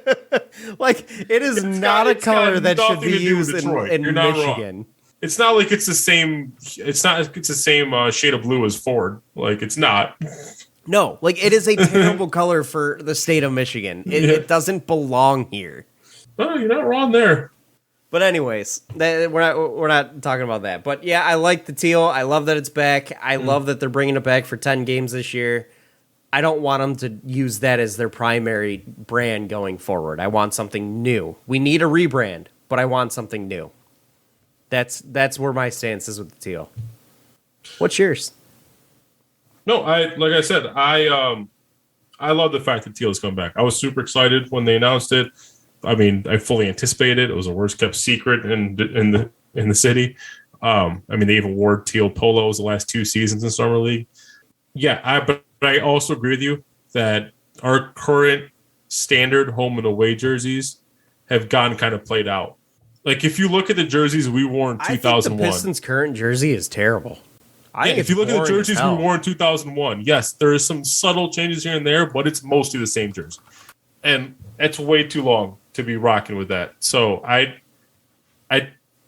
Like it is not a color that should be used in Michigan. Wrong. It's not like it's the same. It's the same shade of blue as Ford. Like it's not. No, like it is a terrible color for the state of Michigan. It doesn't belong here. Oh, you're not wrong there. But anyways, we're not talking about that. But yeah, I like the teal. I love that it's back. I love that they're bringing it back for 10 games this year. I don't want them to use that as their primary brand going forward. I want something new. We need a rebrand, but I want something new. That's where my stance is with the teal. What's yours? No, like I said, I love the fact that Teal's come back. I was super excited when they announced it. I mean, I fully anticipated it. It was a worst kept secret in the city. I mean, they even wore teal polos the last 2 seasons in Summer League. Yeah, but I also agree with you that our current standard home and away jerseys have gotten kind of played out. Like if you look at the jerseys we wore in 2001, I think the Pistons' current jersey is terrible. If you look at the jerseys we wore in 2001, yes, there is some subtle changes here and there, but it's mostly the same jersey, and it's way too long to be rocking with that. So I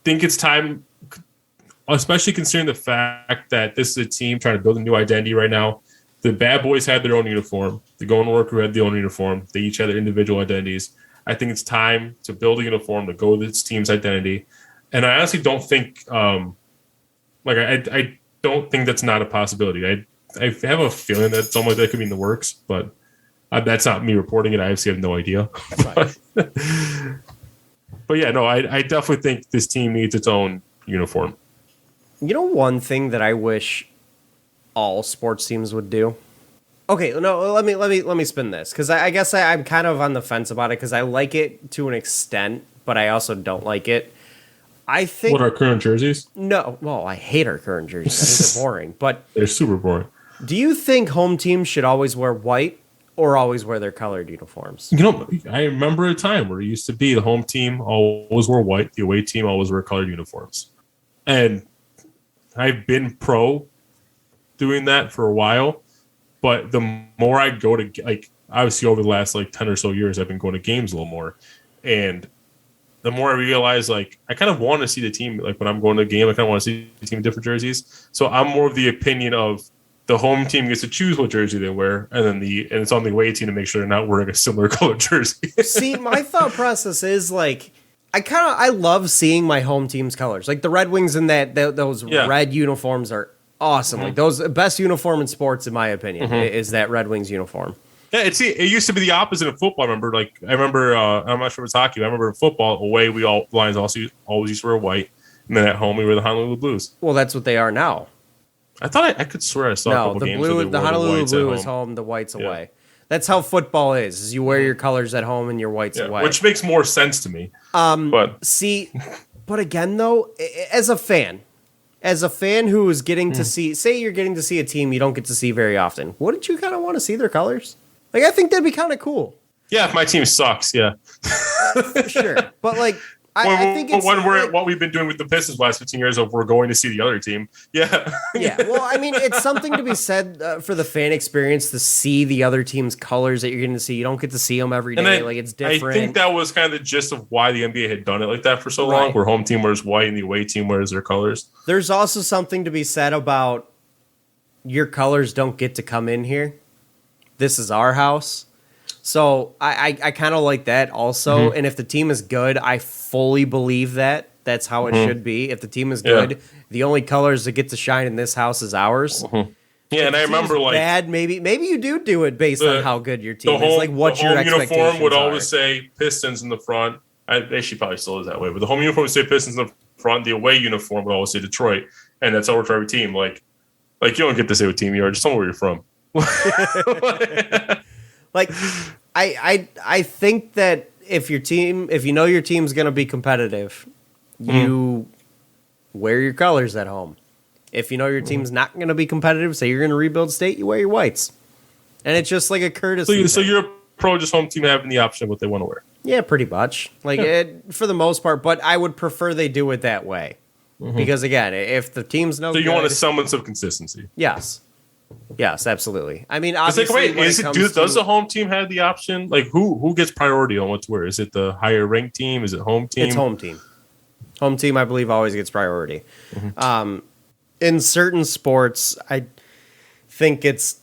think it's time, especially considering the fact that this is a team trying to build a new identity right now. The bad boys had their own uniform. The going to work crew had their own uniform. They each had their individual identities. I think it's time to build a uniform to go with this team's identity. And I honestly don't think, I don't think that's not a possibility. I have a feeling that something like that could be in the works, but that's not me reporting it. I obviously have no idea. Right. But yeah, no, I definitely think this team needs its own uniform. You know, one thing that I wish all sports teams would do. Okay, no, let me spin this because I guess I'm kind of on the fence about it because I like it to an extent, but I also don't like it. I think what, our current jerseys? No, well, I hate our current jerseys. I think they're boring, but they're super boring. Do you think home teams should always wear white or always wear their colored uniforms? You know, I remember a time where it used to be the home team always wore white, the away team always wore colored uniforms, and I've been pro doing that for a while. But the more I go to, like, obviously over the last, 10 or so years, I've been going to games a little more. And the more I realize, I kind of want to see the team, when I'm going to a game, I kind of want to see the team in different jerseys. So I'm more of the opinion of the home team gets to choose what jersey they wear, and then it's on the away team to make sure they're not wearing a similar colored jersey. See, my thought process is, I love seeing my home team's colors. Like, the Red Wings in those red uniforms are awesome. Mm-hmm. Like those best uniform in sports, in my opinion, is that Red Wings uniform. Yeah, it used to be the opposite of football. I remember, I'm not sure if it's hockey. But I remember in football, away Lions also always used to wear white, and then at home we wear the Honolulu Blues. Well, that's what they are now. I thought I could swear I saw a couple games. No, the Honolulu Blue is home, the white's away. That's how football is you wear your colors at home and your whites away. Which makes more sense to me. But again, though, as a fan who is getting to see, say you're getting to see a team you don't get to see very often, wouldn't you kind of want to see their colors? I think that'd be kind of cool. Yeah, if my team sucks, yeah. Sure. But, I think it's... what we've been doing with the Pistons the last 15 years of we're going to see the other team. Yeah. Yeah, well, I mean, it's something to be said for the fan experience to see the other team's colors that you're getting to see. You don't get to see them every day. It's different. I think that was kind of the gist of why the NBA had done it like that for so long, where home team wears white and the away team wears their colors. There's also something to be said about your colors don't get to come in here. This is our house. So I kind of like that also. And if the team is good, I fully believe that. That's how it should be. If the team is good, the only colors that get to shine in this house is ours. Yeah, and I remember bad. Maybe you do it based on how good your team is. What your expectations uniform would always say Pistons in the front. She probably still is that way, but the home uniform would say Pistons in the front. The away uniform would always say Detroit, and that's over for every team. You don't get to say what team you are. Just tell me where you're from. I think that if you know your team's going to be competitive, you wear your colors at home. If you know your team's not going to be competitive, say you're going to rebuild state, you wear your whites. And it's just like a courtesy. So you're a pro just home team having the option of what they want to wear. Yeah, pretty much. For the most part, but I would prefer they do it that way. Because again, if the team's no So you good, want a semblance of consistency. Yes, absolutely. I mean, It's obviously, does the home team have the option? Like who gets priority on what to wear? Is it the higher ranked team? Is it home team? It's home team. Home team, I believe, always gets priority. In certain sports, I think it's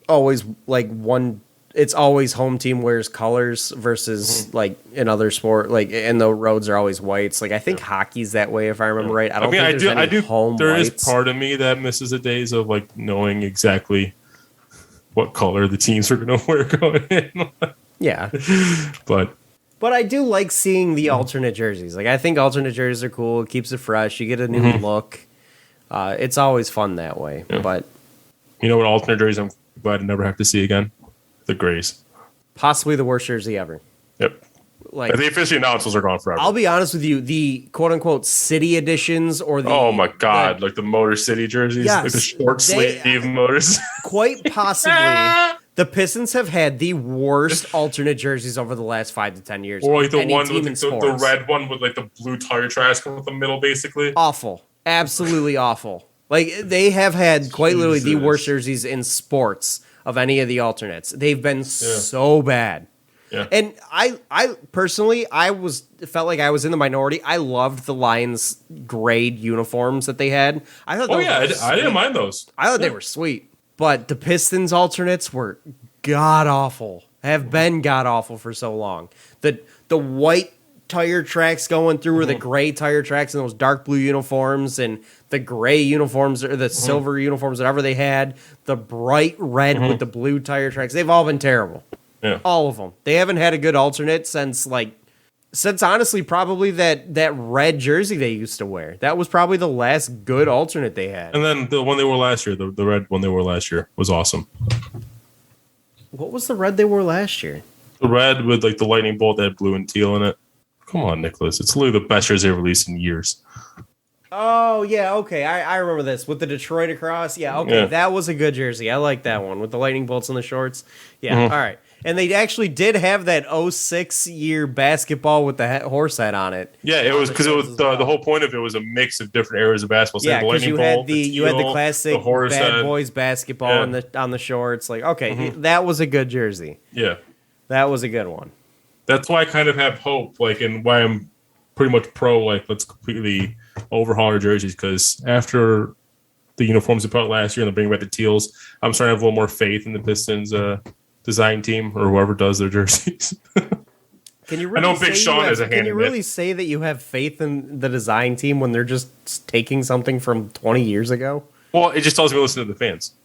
always like one. It's always home team wears colors versus like in other sport, and the roads are always whites. Like I think hockey's that way, if I remember right. I don't think there's any home There whites. is part of me that misses the days of like knowing exactly what color the teams are going to wear going in. Yeah, but I do like seeing the alternate jerseys. Like I think alternate jerseys are cool. It keeps it fresh. You get a new look. It's always fun that way. Yeah. But you know what alternate jerseys I'm glad to never have to see again? The grays. Possibly the worst jersey ever. Yep. Like the officially announced those are gone forever. I'll be honest with you, the quote unquote city editions or the oh my god, like the Motor City jerseys, yes, like the short sleeve motors. Quite possibly, the Pistons have had the worst alternate jerseys over the last 5 to 10 years. Or like the one with the red one with like the blue tire tracks with the middle, basically. Awful, absolutely awful. Like they have had quite literally the worst jerseys in sports of any of the alternates. They've been so bad. Yeah. And I personally, felt like I was in the minority. I loved the Lions grade uniforms that they had. I thought. I didn't mind those. I thought they were sweet. But the Pistons alternates were god awful. Have been god awful for so long. The white tire tracks going through or the gray tire tracks and those dark blue uniforms and the gray uniforms or the silver uniforms, whatever they had, the bright red with the blue tire tracks. They've all been terrible. Yeah. All of them. They haven't had a good alternate since honestly probably that red jersey they used to wear. That was probably the last good alternate they had. And then the one they wore last year, the red one they wore last year was awesome. What was the red they wore last year? The red with like the lightning bolt that had blue and teal in it. Come on, Nicholas. It's literally the best jersey they've released in years. Oh, yeah, okay. I remember this. With the Detroit across. Yeah, okay. Yeah. That was a good jersey. I like that one. With the lightning bolts on the shorts. Yeah, all right. And they actually did have that 06 year basketball with the horse head on it. Yeah, it was because it was the whole point of it was a mix of different eras of basketball. So yeah, because you had you had the classic Bad Boys basketball on the shorts. Like, okay, that was a good jersey. Yeah. That was a good one. That's why I kind of have hope, and why I'm pretty much pro, let's completely overhaul our jerseys, because after the uniforms they put out last year and they're bringing back the teals, I'm starting to have a little more faith in the Pistons design team or whoever does their jerseys. Can you really I know Big Sean is a hand. Can you really say that you have faith in the design team when they're just taking something from 20 years ago? Well, it just tells me to listen to the fans.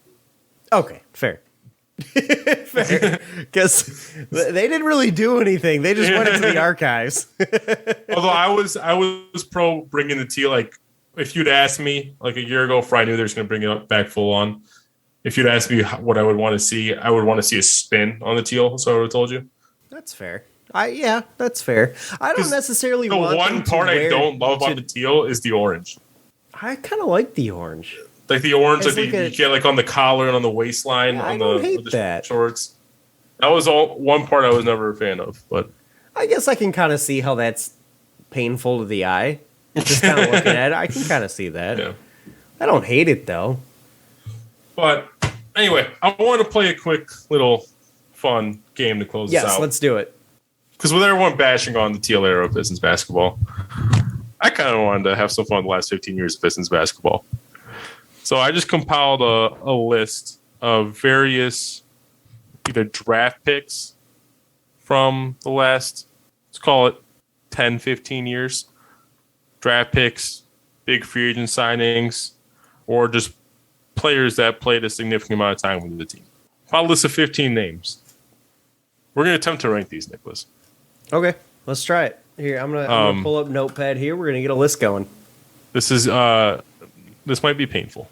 Okay, fair. Fair, because they didn't really do anything. They just went into the archives. Although I was pro bringing the teal. If you'd asked me a year ago, if I knew they were going to bring it back full on, if you'd asked me what I would want to see, I would want to see a spin on the teal. So I would have told you. That's fair. That's fair. I don't necessarily want the one part I don't love about the teal is the orange. I kind of like the orange. Like the orange, you get on the collar and on the waistline on the shorts. That was one part I was never a fan of, but I guess I can kind of see how that's painful to the eye. Just kind of looking at it, I can kind of see that. Yeah. I don't hate it though. But anyway, I want to play a quick little fun game to close this out. Yes, let's do it. Because with everyone bashing on the teal era of Pistons basketball, I kind of wanted to have some fun the last 15 years of Pistons basketball. So I just compiled a list of various either draft picks from the last, let's call it 10, 15 years. Draft picks, big free agent signings, or just players that played a significant amount of time with the team. Compiled a list of 15 names. We're going to attempt to rank these, Nicholas. Okay, let's try it. Here, I'm gonna pull up Notepad here. We're going to get a list going. This might be painful.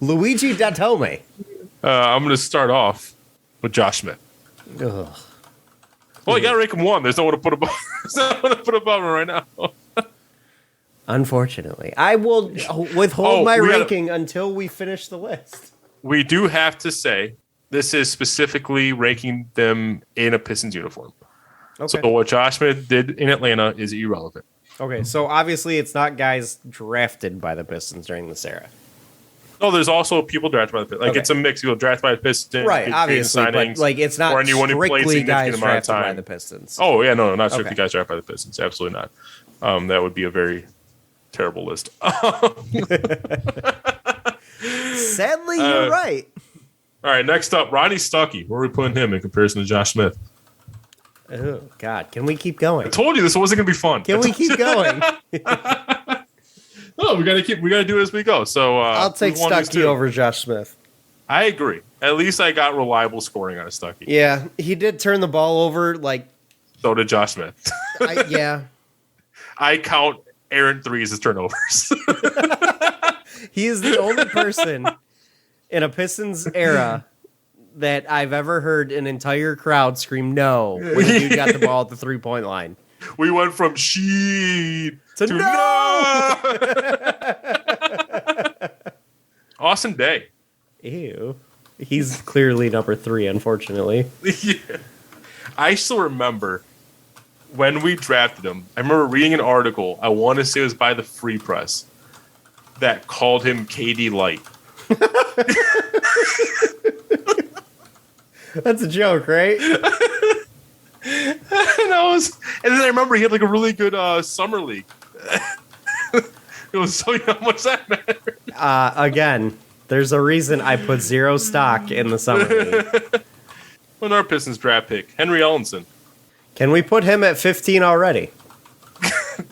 Luigi Datome. I'm going to start off with Josh Smith. Ugh. Well, you got to rank him one. There's no one to put above. There's no one to put above him right now. Unfortunately, I will withhold my ranking until we finish the list. We do have to say, This is specifically ranking them in a Pistons uniform. Okay. So what Josh Smith did in Atlanta is irrelevant. Okay, so obviously it's not guys drafted by the Pistons during this era. No, there's also people drafted by the Pistons. Like, Okay. it's a mix. People drafted by the Pistons. Right, obviously, signings, but like it's not or anyone who played strictly significant guys amount of drafted by time. the Pistons. Oh, yeah, no, not strictly Okay. guys drafted by the Pistons. Absolutely not. That would be a very terrible list. Sadly, you're right. All right, next up, Ronnie Stuckey. Where are we putting him in comparison to Josh Smith? Oh, God. Can we keep going? I told you this wasn't going to be fun. Can we keep going? No, we got to do it as we go. So I'll take Stuckey over Josh Smith. I agree. At least I got reliable scoring out of Stuckey. Yeah, he did turn the ball over. Like, So did Josh Smith. yeah, I count errant threes as turnovers. he is the only person in a Pistons era that I've ever heard an entire crowd scream no when the dude got the ball at the 3-point line. We went from sheet To no! Austin Day. Ew. He's clearly number 3, unfortunately. Yeah. I still remember when we drafted him. I remember reading an article, I want to say it was by the Free Press, that called him KD Light. That's a joke, right? And then I remember he had like a really good summer league. It was so how much that mattered. Again, there's a reason I put 0 stock in the summer league. Another Pistons draft pick, Henry Ellenson. Can we put him at 15 already?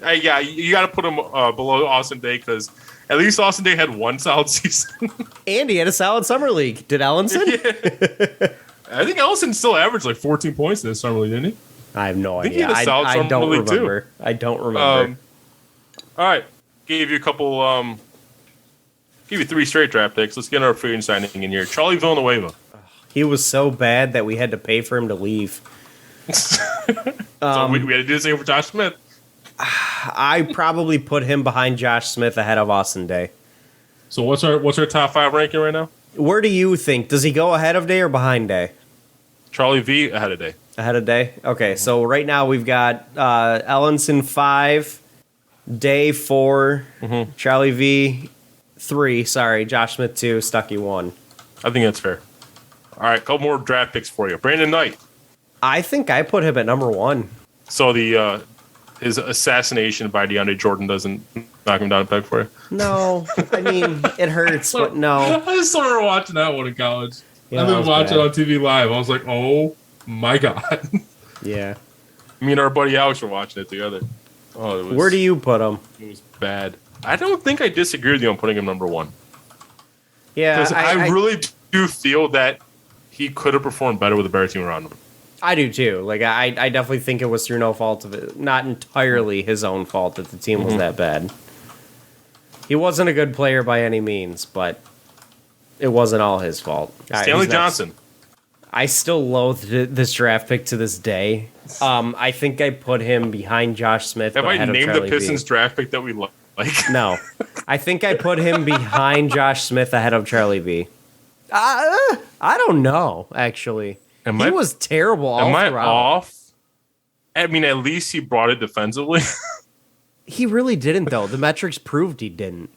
Yeah, you got to put him below Austin Day because at least Austin Day had one solid season. And he had a solid summer league. Did Ellenson? Yeah. I think Ellison still averaged like 14 points in this summer league, didn't he? I have no think he idea. had a solid I summer don't league, too. remember. I don't remember. All right. Gave you a couple, give you 3 straight draft picks. Let's get our free agent signing in here. Charlie Villanueva. He was so bad that we had to pay for him to leave. So we had to do the same for Josh Smith. I probably put him behind Josh Smith ahead of Austin Day. So what's our top 5 ranking right now? Where do you think? Does he go ahead of Day or behind Day? Charlie V ahead of Day. Ahead of Day? Okay, so right now we've got Ellenson 5, Day 4, Charlie V 3, sorry, Josh Smith 2, Stuckey 1. I think that's fair. All right, couple more draft picks for you. Brandon Knight. I think I put him at number 1. So the his assassination by DeAndre Jordan doesn't knock him down a peg for you? No, I mean, it hurts, but no. I just started watching that one in college. Yeah, I've that been was watching bad. on TV live. I was like, oh my God. Yeah. Me and our buddy Alex were watching it together. Oh, it was, Where do you put him? It was bad. I don't think I disagree with you on putting him number 1. Yeah, Because I really do feel that he could have performed better with a better team around him. I do too. Like I definitely think it was through no fault of it, not entirely his own fault that the team was that bad. He wasn't a good player by any means, but it wasn't all his fault. All right, Stanley who's next? Johnson. I still loathe this draft pick to this day. I think I put him behind Josh Smith. Have but I ahead of named Charlie the Pistons V. draft pick that we like? No, I think I put him behind Josh Smith ahead of Charlie V. I don't know, actually. He was terrible all Am I throughout. off? I mean, at least he brought it defensively. He really didn't, though. The metrics proved he didn't.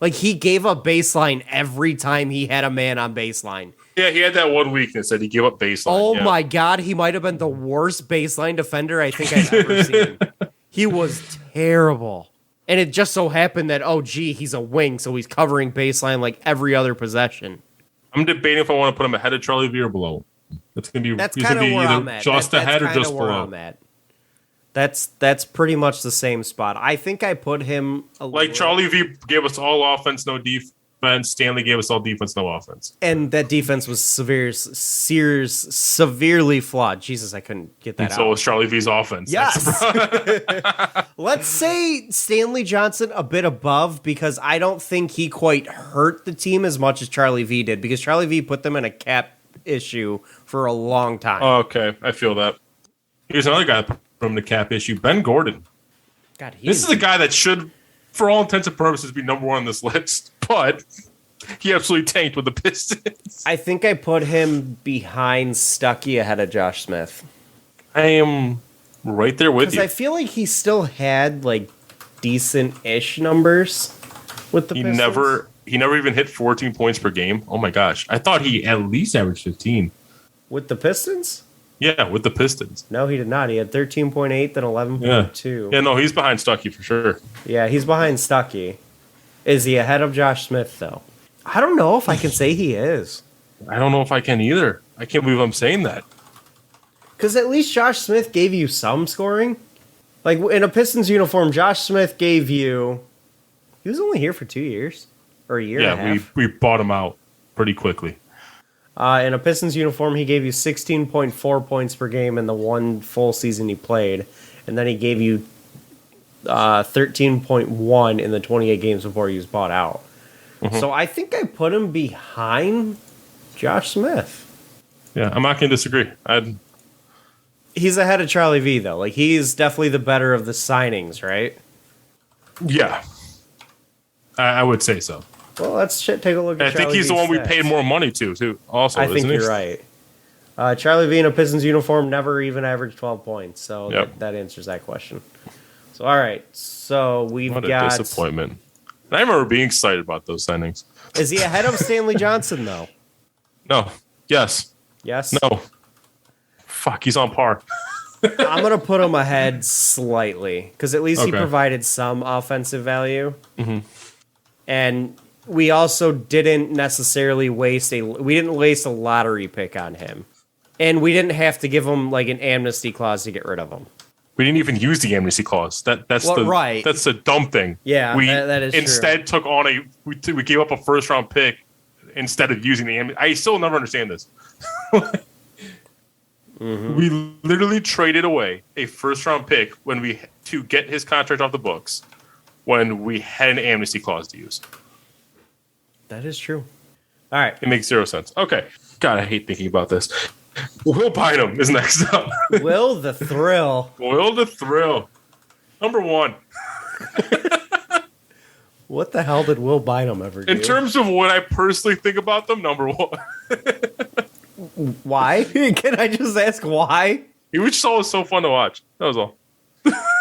Like, he gave up baseline every time he had a man on baseline. Yeah, he had that one weakness that he gave up baseline. Oh, yeah. my God. He might have been the worst baseline defender I think I've ever seen. He was terrible. And it just so happened that, oh, gee, he's a wing, so he's covering baseline like every other possession. I'm debating if I want to put him ahead of Charlie V or below. That's gonna be. That's he's kind gonna of be where either I'm at. just ahead or That's just kinda where below. I'm at. That's pretty much the same spot. I think I put him Like Charlie V gave us all offense, no defense. Stanley gave us all defense, no offense. And that defense was severely flawed. Jesus, I couldn't get that And out. so was Charlie V's offense. Yes. Let's say Stanley Johnson a bit above because I don't think he quite hurt the team as much as Charlie V did because Charlie V put them in a cap issue for a long time. Okay, I feel that. Here's another guy from the cap issue, Ben Gordon. God, This is a guy that should, for all intents and purposes, be number 1 on this list. But He absolutely tanked with the Pistons. I think I put him behind Stuckey ahead of Josh Smith. I am right there with you. I feel like he still had like decent-ish numbers with the Pistons. He never even hit 14 points per game. Oh my gosh. I thought he at least averaged 15. With the Pistons? Yeah, with the Pistons. No, he did not. He had 13.8, then 11.2. Yeah, no, he's behind Stuckey for sure. Yeah, he's behind Stuckey. Is he ahead of Josh Smith, though? I don't know if I can say he is. I don't know if I can either. I can't believe I'm saying that. Because at least Josh Smith gave you some scoring. Like, in a Pistons uniform, Josh Smith gave you... He was only here for 2 years. Or a year and a half. We bought him out pretty quickly. In a Pistons uniform, he gave you 16.4 points per game in the one full season he played. And then he gave you 13.1 in the 28 games before he was bought out. Mm-hmm. So I think I put him behind Josh Smith. Yeah, I'm not going to disagree. He's ahead of Charlie V, though. Like, he's definitely the better of the signings, right? Yeah. I would say so. Well, let's take a look at I think he's the one we paid more money to, too. Also, I think you're right. Charlie V in a Pistons uniform never even averaged 12 points, so that answers that question. So, all right. So, we've got... What a disappointment. And I remember being excited about those signings. Is he ahead of Stanley Johnson, though? No. Yes. Yes? No. Fuck, he's on par. I'm going to put him ahead slightly, because at least he provided some offensive value. Mm-hmm. And we also didn't necessarily waste a lottery pick on him. And we didn't have to give him like an amnesty clause to get rid of him. We didn't even use the amnesty clause. That's the dumb thing. Yeah, we that is instead true. took on we gave up a first round pick instead of using the amnesty. I still never understand this. Mm-hmm. We literally traded away a first round pick to get his contract off the books when we had an amnesty clause to use. That is true. All right. It makes zero sense. Okay. God, I hate thinking about this. Will Bynum is next up. Will the Thrill. Will the Thrill. Number one. What the hell did Will Bynum ever do? In terms of what I personally think about them, number one. Why? Can I just ask why? He was so fun to watch. That was all.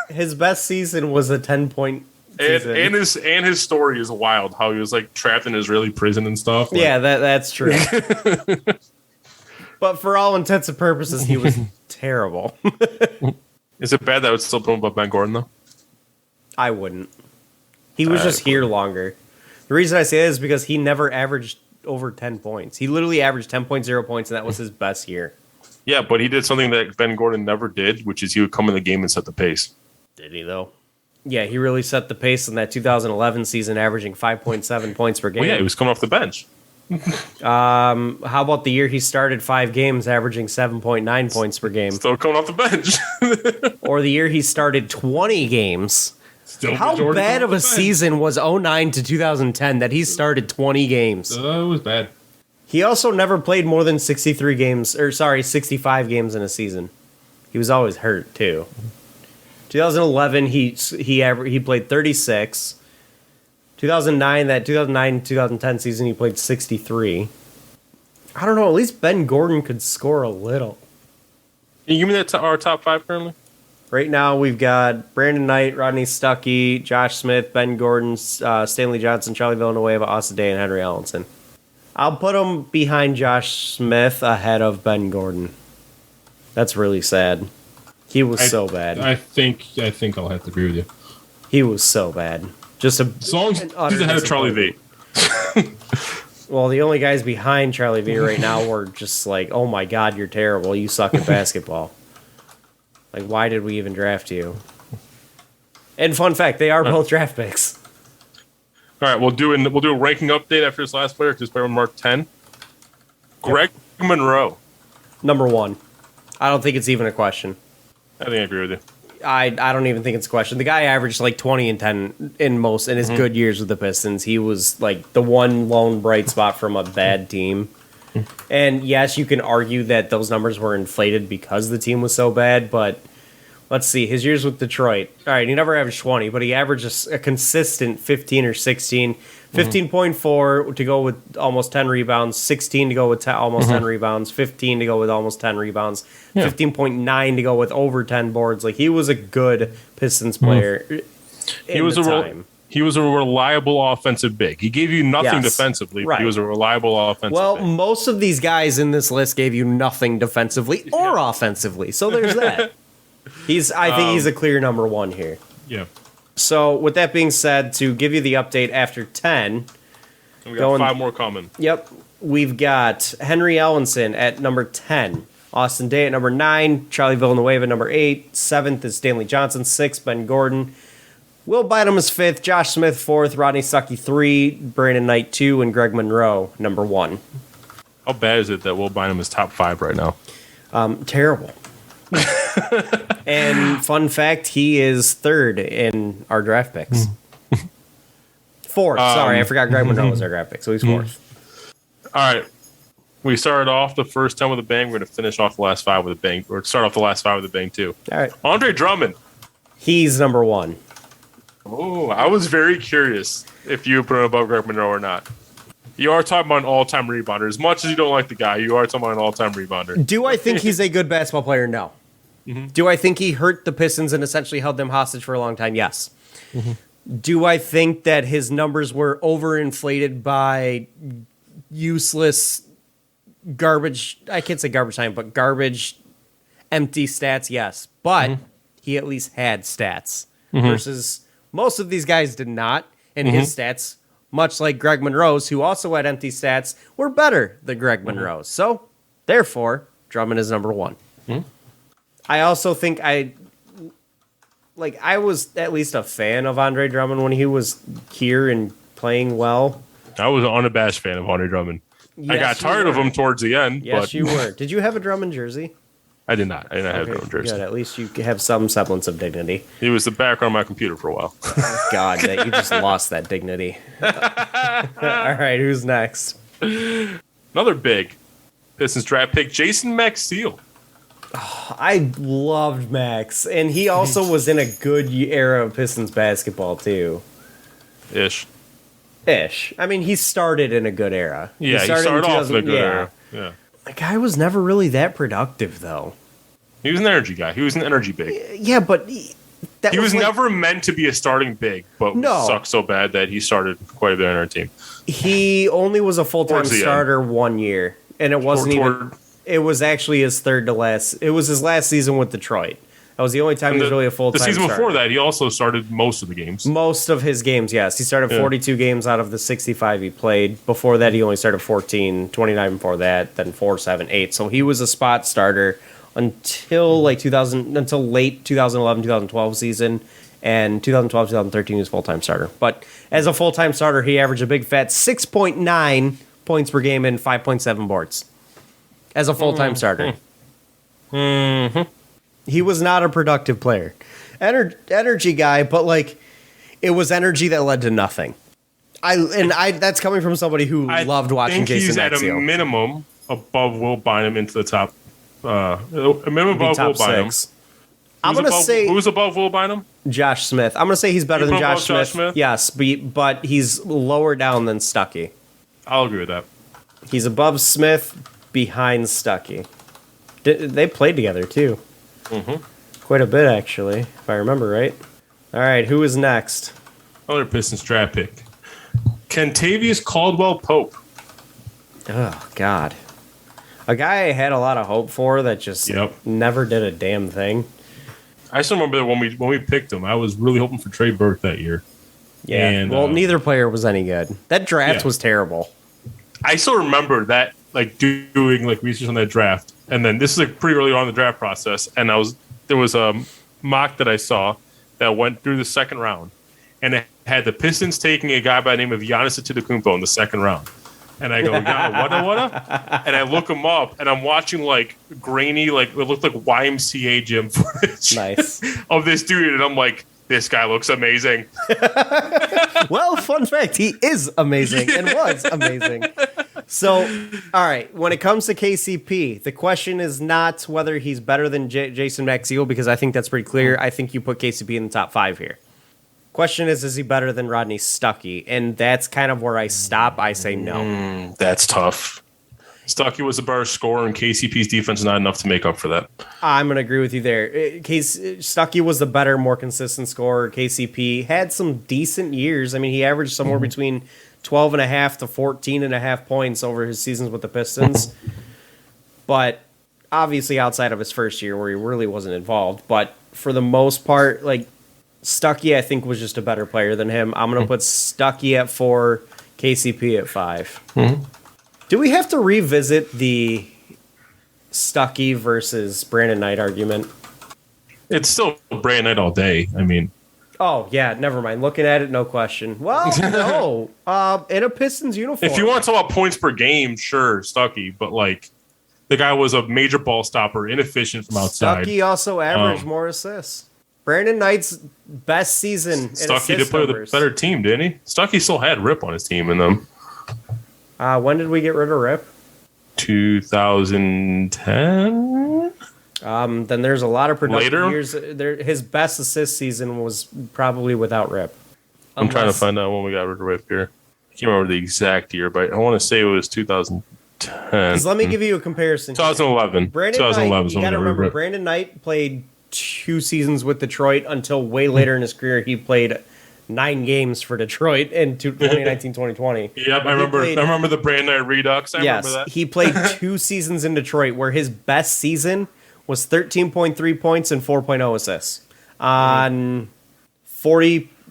His best season was a 10-point season. And his story is wild. How he was like trapped in Israeli prison and stuff. Like. Yeah, that's true. But for all intents and purposes, he was terrible. Is it bad that I would still put him above Ben Gordon though? I wouldn't. He was just here longer. The reason I say that is because he never averaged over 10 points. He literally averaged 10.0 points, and that was his best year. Yeah, but he did something that Ben Gordon never did, which is he would come in the game and set the pace. Did he, though? Yeah, he really set the pace in that 2011 season, averaging 5.7 points per game. Well, yeah, he was coming off the bench. How about the year he started 5 games, averaging 7.9 points per game? Still coming off the bench. Or the year he started 20 games. Still how bad of a season was 2009 to 2010 that he started 20 games? It was bad. He also never played more than 65 games in a season. He was always hurt, too. 2011, he played 36. 2009-2010 season, he played 63. I don't know. At least Ben Gordon could score a little. Can you give me our top 5 currently? Right now, we've got Brandon Knight, Rodney Stuckey, Josh Smith, Ben Gordon, Stanley Johnson, Charlie Villanueva, Asa Day, and Henry Ellenson. I'll put him behind Josh Smith ahead of Ben Gordon. That's really sad. He was so bad. I think I'll have to agree with you. He was so bad. Just as long as he's ahead of Charlie V. Well, the only guys behind Charlie V right now were just like, oh my God, you're terrible. You suck at basketball. Like, why did we even draft you? And fun fact, they are both draft picks. All right, we'll do a ranking update after this last player, because this player marked 10. Greg Monroe. Number 1. I don't think it's even a question. I think I agree with you. I don't even think it's a question. The guy averaged like 20 and 10 in his good years with the Pistons. He was like the one lone bright spot from a bad team. And yes, you can argue that those numbers were inflated because the team was so bad, but Let's see. His years with Detroit. All right, he never averaged 20, but he averaged a consistent 15 or 16. 15.4 to go with almost 10 rebounds, 16 to go with almost 10 rebounds, 15 to go with almost 10 rebounds, 15.9 to go with over 10 boards. Like, he was a good Pistons player. He was a reliable offensive big. He gave you nothing defensively, but he was a reliable offensive big. Most of these guys in this list gave you nothing defensively or offensively. So there's that. I think he's a clear number one here. Yeah. So with that being said, to give you the update after 10. We got 5 more coming. Yep. We've got Henry Ellenson at number 10. Austin Day at number 9. Charlie Villanueva at number 8. 7th is Stanley Johnson. 6th, Ben Gordon. Will Bynum is 5th. Josh Smith 4th. Rodney Stuckey 3. Brandon Knight 2. And Greg Monroe number 1. How bad is it that Will Bynum is top 5 right now? Terrible. And fun fact, he is 3rd in our draft picks. 4th. Sorry, I forgot Greg Monroe was our draft pick, so he's 4th. All right. We started off the first 10 with a bang. We're going to finish off the last 5 with a bang. Or start off the last 5 with a bang, too. All right. Andre Drummond. He's number 1. Oh, I was very curious if you put him above Greg Monroe or not. You are talking about an all-time rebounder. As much as you don't like the guy, you are talking about an all-time rebounder. Do I think he's a good basketball player? No. Do I think he hurt the Pistons and essentially held them hostage for a long time? Yes. Do I think that his numbers were overinflated by useless garbage? I can't say garbage time, but garbage, empty stats? Yes. But he at least had stats versus most of these guys did not. And his stats, much like Greg Monroe's, who also had empty stats, were better than Greg Monroe's. So, therefore, Drummond is number 1. I also think I was at least a fan of Andre Drummond when he was here and playing well. I was an unabashed fan of Andre Drummond. Yes, I got tired of him towards the end. Yes, but you were. Did you have a Drummond jersey? I did not. I did not have a Drummond jersey. Good. At least you have some semblance of dignity. He was the background of my computer for a while. God, that you just lost that dignity. All right, who's next? Another big Pistons draft pick, Jason Maxiell. I loved Max, and he also was in a good era of Pistons basketball, too. Ish. I mean, he started in a good era. Yeah, he started off in a good era. Yeah. The guy was never really that productive, though. He was an energy guy. He was an energy big. Yeah, but he was never meant to be a starting big, but sucked so bad that he started quite a bit on our team. He only was a full-time starter 1 year, and it wasn't even... It was actually his third to last. It was his last season with Detroit. That was the only time he was really a full-time starter. The season before that, he also started most of the games. Most of his games, yes. He started 42 games out of the 65 he played. Before that, he only started 14, 29 before that, then 4, 7, 8. So he was a spot starter until late 2011, 2012 season. And 2012, 2013, he was full-time starter. But as a full-time starter, he averaged a big fat 6.9 points per game and 5.7 boards. As a full-time starter. He was not a productive player. Energy guy, but it was energy that led to nothing. That's coming from somebody who loved watching Jason Maxiell. I think he's at a minimum above Will Bynum into the top. A minimum above Will Bynum. I'm going to say... Who's above Will Bynum? Josh Smith. I'm going to say he's better than Josh Smith. Yes, but he's lower down than Stuckey. I'll agree with that. He's above Smith, behind Stuckey. They played together, too. Quite a bit, actually, if I remember right. All right, who is next? Other Pistons draft pick. Kentavious Caldwell-Pope. Oh, God. A guy I had a lot of hope for that just never did a damn thing. I still remember that when we picked him, I was really hoping for Trey Burke that year. Yeah, and, neither player was any good. That draft was terrible. I still remember that, doing research on that draft, and then this is pretty early on in the draft process, and there was a mock that I saw that went through the second round, and it had the Pistons taking a guy by the name of Giannis Antetokounmpo in the second round, and I go, what? And I look him up, and I'm watching grainy, it looked like YMCA gym footage of this dude, and I'm like, this guy looks amazing. Well, fun fact, he is amazing and was amazing. So, all right, when it comes to KCP, the question is not whether he's better than Jason Maxiell, because I think that's pretty clear. I think you put KCP in the top 5 here. Question is he better than Rodney Stuckey? And that's kind of where I stop. I say no. That's tough. Stuckey was a better scorer, and KCP's defense is not enough to make up for that. I'm going to agree with you there. Stuckey was the better, more consistent scorer. KCP had some decent years. I mean, he averaged somewhere between 12.5 to 14.5 points over his seasons with the Pistons. But obviously outside of his first year where he really wasn't involved. But for the most part, like, Stuckey, I think, was just a better player than him. I'm going to put Stuckey at 4, KCP at 5. Mm-hmm. Do we have to revisit the Stuckey versus Brandon Knight argument? It's still Brandon Knight all day. I mean, oh yeah, never mind. Looking at it, no question. Well, no, in a Pistons uniform. If you want to talk about points per game, sure, Stuckey, but like the guy was a major ball stopper, inefficient from outside. Stuckey also averaged more assists. Brandon Knight's best season. Stuckey did play with a better team, didn't he? Stuckey still had Rip on his team in them. When did we get rid of Rip? 2010. Then there's a lot of productive Later? years. His best assist season was probably without Rip. I'm trying to find out when we got rid of Rip here. I can't remember the exact year, but I want to say it was 2010. Let me give you a comparison. 2011. Brandon 2011 Knight, you got to remember, Brandon Knight played 2 seasons with Detroit until way later in his career. He played 9 games for Detroit in 2019-2020. Yep, I remember the Brandon Knight Redux. I remember that. He played 2 seasons in Detroit where his best season was 13.3 points and 4.0 assists on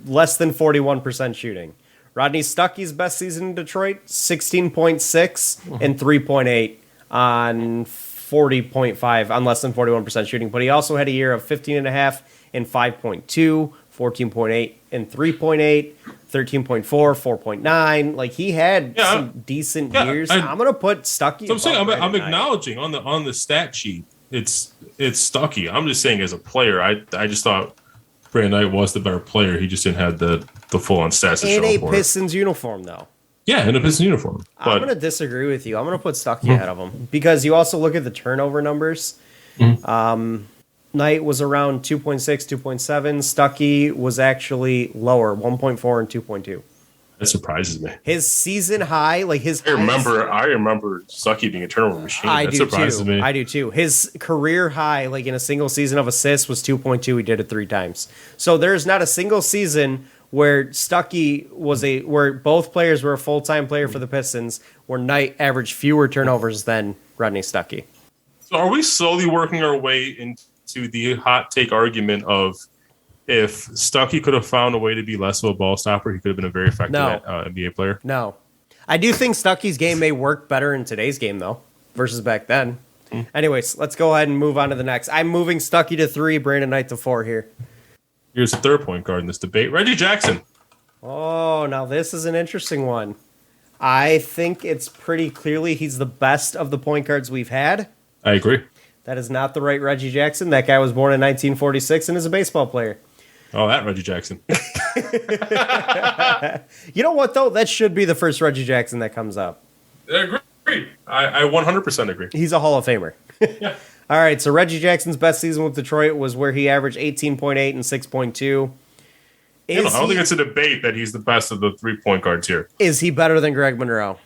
less than 41% shooting. Rodney Stuckey's best season in Detroit, 16.6 and 3.8 on 40.5 on less than 41% shooting. But he also had a year of 15.5 and 5.2, 14.8 and 3.8, 13.4, 4.9. Like, he had some decent years. I'm going to put Stuckey. So I'm saying I'm acknowledging on the stat sheet. It's Stuckey. I'm just saying as a player, I just thought Brandon Knight was the better player. He just didn't have the full on stats to show in a for Pistons uniform, though. Yeah, in a Pistons uniform. But I'm going to disagree with you. I'm going to put Stuckey ahead of him because you also look at the turnover numbers. Knight was around 2.6, 2.7. Stuckey was actually lower, 1.4 and 2.2. That surprises me. His season high, like his. I remember Stuckey being a turnover machine. That surprises me. I do too. His career high, like in a single season of assists, was 2.2. He did it 3 times. So there's not a single season where Stuckey where both players were a full-time player for the Pistons, where Knight averaged fewer turnovers than Rodney Stuckey. So are we slowly working our way into the hot take argument of if Stuckey could have found a way to be less of a ball stopper, he could have been a very effective NBA player? No. I do think Stuckey's game may work better in today's game, though, versus back then. Anyways, let's go ahead and move on to the next. I'm moving Stuckey to 3, Brandon Knight to 4 here. Here's the third point guard in this debate, Reggie Jackson. Oh, now this is an interesting one. I think it's pretty clearly he's the best of the point guards we've had. I agree. That is not the right Reggie Jackson. That guy was born in 1946 and is a baseball player. Oh, that Reggie Jackson. You know what, though? That should be the first Reggie Jackson that comes up. I agree. I 100% agree. He's a Hall of Famer. Yeah. All right, so Reggie Jackson's best season with Detroit was where he averaged 18.8 and 6.2. I don't think it's a debate that he's the best of the 3-point guards here. Is he better than Greg Monroe?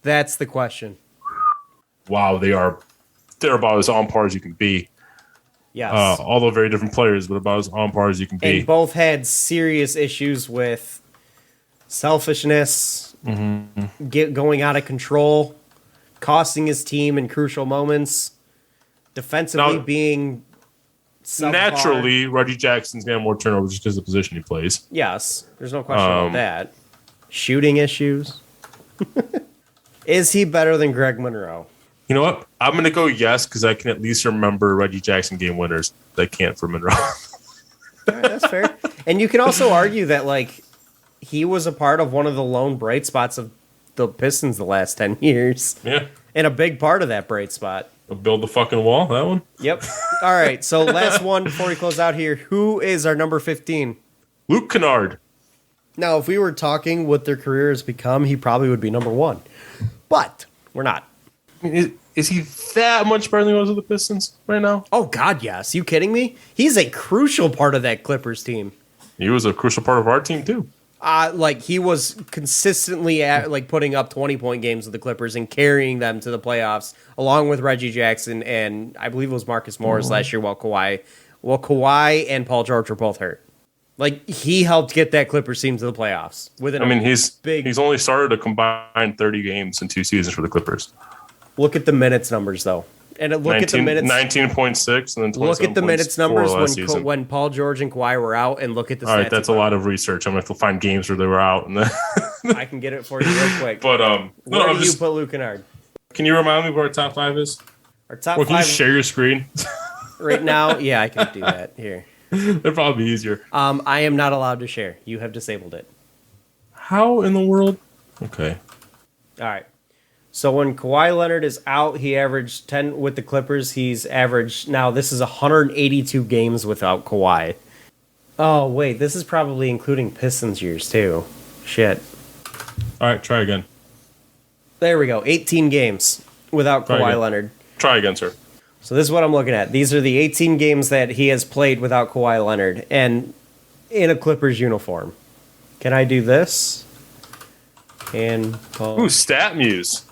That's the question. Wow, they're about as on par as you can be. Yes. Although very different players, but about as on par as you can be. And both had serious issues with selfishness, going out of control, costing his team in crucial moments, defensively being subpar. Naturally, Reggie Jackson's got more turnovers just because of the position he plays. Yes, there's no question about that. Shooting issues. Is he better than Greg Monroe? You know what? I'm going to go yes because I can at least remember Reggie Jackson game winners. I can't for Monroe. All right, that's fair. And you can also argue that like he was a part of one of the lone bright spots of the Pistons the last 10 years. Yeah. And a big part of that bright spot. Build the fucking wall, that one? Yep. All right, so last one before we close out here. Who is our number 15? Luke Kennard. Now, if we were talking what their career has become, he probably would be number 1. But We're not. I mean, is he that much better than he was with the Pistons right now? Oh, God, yes. You kidding me? He's a crucial part of that Clippers team. He was a crucial part of our team, too. He was consistently putting up 20-point games with the Clippers and carrying them to the playoffs, along with Reggie Jackson and I believe it was Marcus Morris last year while Kawhi and Paul George were both hurt. Like, he helped get that Clippers team to the playoffs. He's only started a combined 30 games in 2 seasons for the Clippers. Look at the minutes numbers, though. And look at the minutes. 19.6 and then 27. Look at the minutes numbers when Paul George and Kawhi were out, and look at the stats. All right, that's a lot of research. I'm going to have to find games where they were out. And then I can get it for you real quick. But where do you put Luke Kennard? Can you remind me what our top 5 is? Our top can 5 you share your screen? Right now? Yeah, I can do that. Here. That'd probably be easier. I am not allowed to share. You have disabled it. How in the world? Okay. All right. So when Kawhi Leonard is out, he averaged 10 with the Clippers. He's averaged, now this is 182 games without Kawhi. Oh, wait, this is probably including Pistons years, too. Shit. All right, try again. There we go, 18 games without Kawhi Leonard. Try again, sir. So this is what I'm looking at. These are the 18 games that he has played without Kawhi Leonard, and in a Clippers uniform. Can I do this? And Ooh, StatMuse.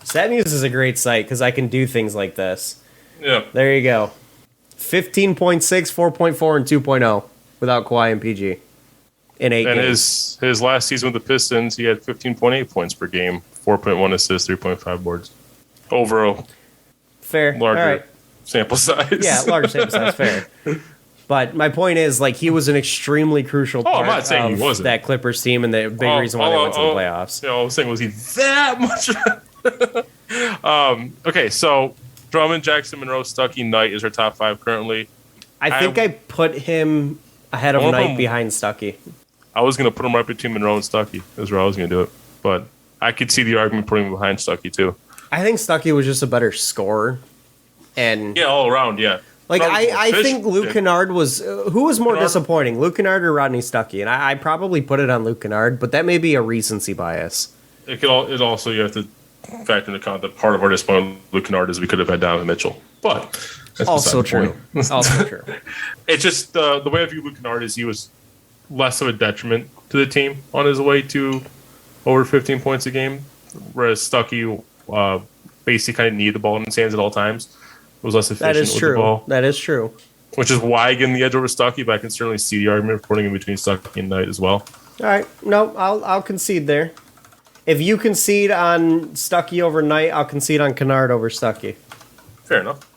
StatMuse is a great site because I can do things like this. Yeah. There you go. 15.6, 4.4, and 2.0 without Kawhi and PG in 8 games. And his last season with the Pistons, he had 15.8 points per game, 4.1 assists, 3.5 boards. Over a larger sample size. Yeah, larger sample size, fair. But my point is, like, he was an extremely crucial part of that Clippers team and the big reason why they went to the playoffs. Yeah, I was saying, was he that much? Okay, so Drummond, Jackson, Monroe, Stuckey, Knight is our top 5 currently. I think I put him ahead of Knight behind Stuckey. I was going to put him right between Monroe and Stuckey. That's where I was going to do it. But I could see the argument putting him behind Stuckey, too. I think Stuckey was just a better scorer. And yeah, all around, yeah. Like, I think Luke Kennard was... who was more disappointing, Luke Kennard or Rodney Stuckey? And I probably put it on Luke Kennard, but that may be a recency bias. It also, you have to factor into account that part of our disappointment with Luke Kennard is we could have had Donovan Mitchell. But that's also true. Also true. It's just the way I view Luke Kennard is he was less of a detriment to the team on his way to over 15 points a game, whereas Stuckey basically kind of needed the ball in his hands at all times. It was less efficient with the ball. That is true. Which is why I give him the edge over Stuckey, but I can certainly see the argument for putting him between Stuckey and Knight as well. All right. No, I'll concede there. If you concede on Stuckey over Knight, I'll concede on Kennard over Stuckey. Fair enough.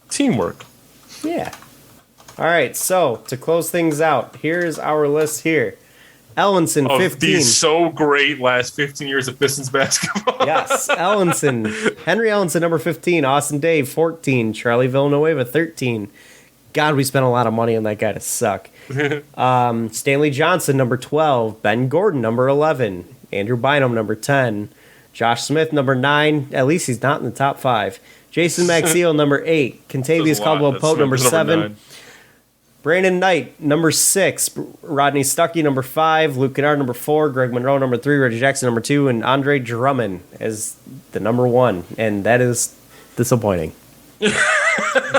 Teamwork. Yeah. All right, so to close things out, here's our list here. Ellenson, 15. These so great last 15 years of Pistons basketball. Yes, Ellenson. Henry Ellenson, number 15. Austin Dave, 14. Charlie Villanueva, 13. God, we spent a lot of money on that guy to suck. Stanley Johnson, number 12. Ben Gordon, number 11. Andrew Bynum, number 10. Josh Smith, number 9. At least he's not in the top 5. Jason Maxiell, number 8. Contavious Caldwell-Pope, number 7. 9. Brandon Knight, number 6. Rodney Stuckey, number 5. Luke Kennard, number 4. Greg Monroe, number 3. Reggie Jackson, number 2. And Andre Drummond as the number 1. And that is disappointing.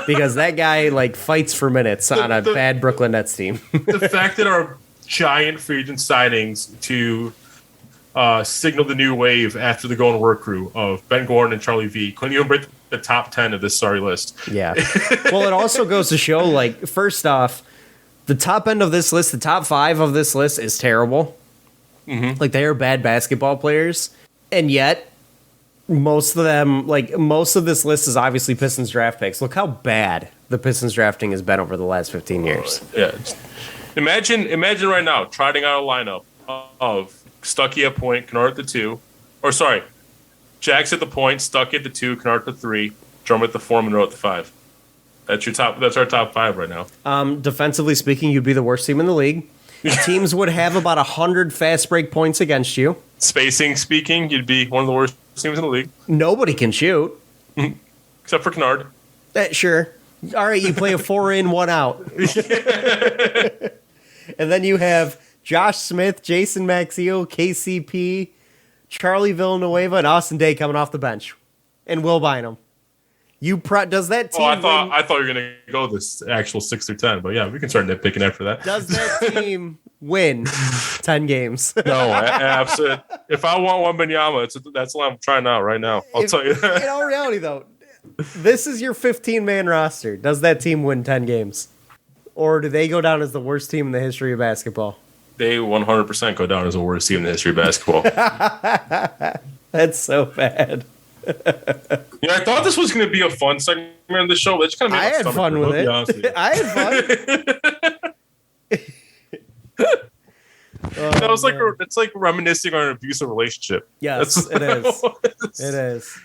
Because that guy, fights for minutes on a bad Brooklyn Nets team. The fact that our giant free agent signings to signal the new wave after the going work crew of Ben Gordon and Charlie V couldn't even break the top 10 of this sorry list. Yeah. Well, it also goes to show, first off, the top end of this list, the top 5 of this list is terrible. Mm-hmm. They are bad basketball players. And yet, most of them, most of this list is obviously Pistons draft picks. Look how bad the Pistons drafting has been over the last 15 years. Yeah. Imagine right now, trotting out a lineup of Stuckey at point, Kennard at the 2. Or sorry, Jack's at the point, Stuckey at the 2, Kennard at the 3, Drummond at the 4, Monroe at the 5. That's our top 5 right now. Defensively speaking, you'd be the worst team in the league. Teams would have about 100 fast break points against you. Spacing speaking, you'd be one of the worst teams in the league. Nobody can shoot. Except for Kennard. Sure. All right, you play a 4 in, 1 out. And then you have Josh Smith, Jason Maxiell, KCP, Charlie Villanueva and Austin Day coming off the bench, and Will Bynum. Does that team? Oh, I thought you were gonna go this actual 6 through 10, but yeah, we can start nitpicking after that. Does that team win 10 games? No, absolutely. If I want Wembanyama, that's what I'm trying out right now. I'll tell you that. In all reality, though, this is your 15-man roster. Does that team win 10 games, or do they go down as the worst team in the history of basketball? They 100% go down as the worst team in the history of basketball. That's so bad. I thought this was going to be a fun segment of the show. Just kind of I had fun with it. I had fun. That was like it's like reminiscing on an abusive relationship. Yes, it is. It is.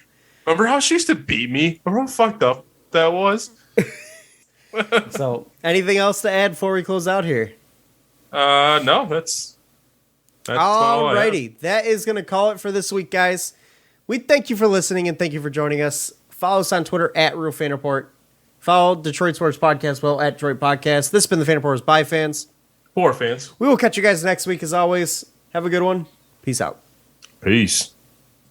Remember how she used to beat me? Remember how fucked up that was? So, anything else to add before we close out here? No, that's alrighty. That is going to call it for this week, guys. We thank you for listening and thank you for joining us. Follow us on Twitter at Real Fan Report. Follow Detroit Sports Podcast at Detroit Podcast. This has been the Fan Reporters by fans. For fans. We will catch you guys next week as always. Have a good one. Peace out. Peace.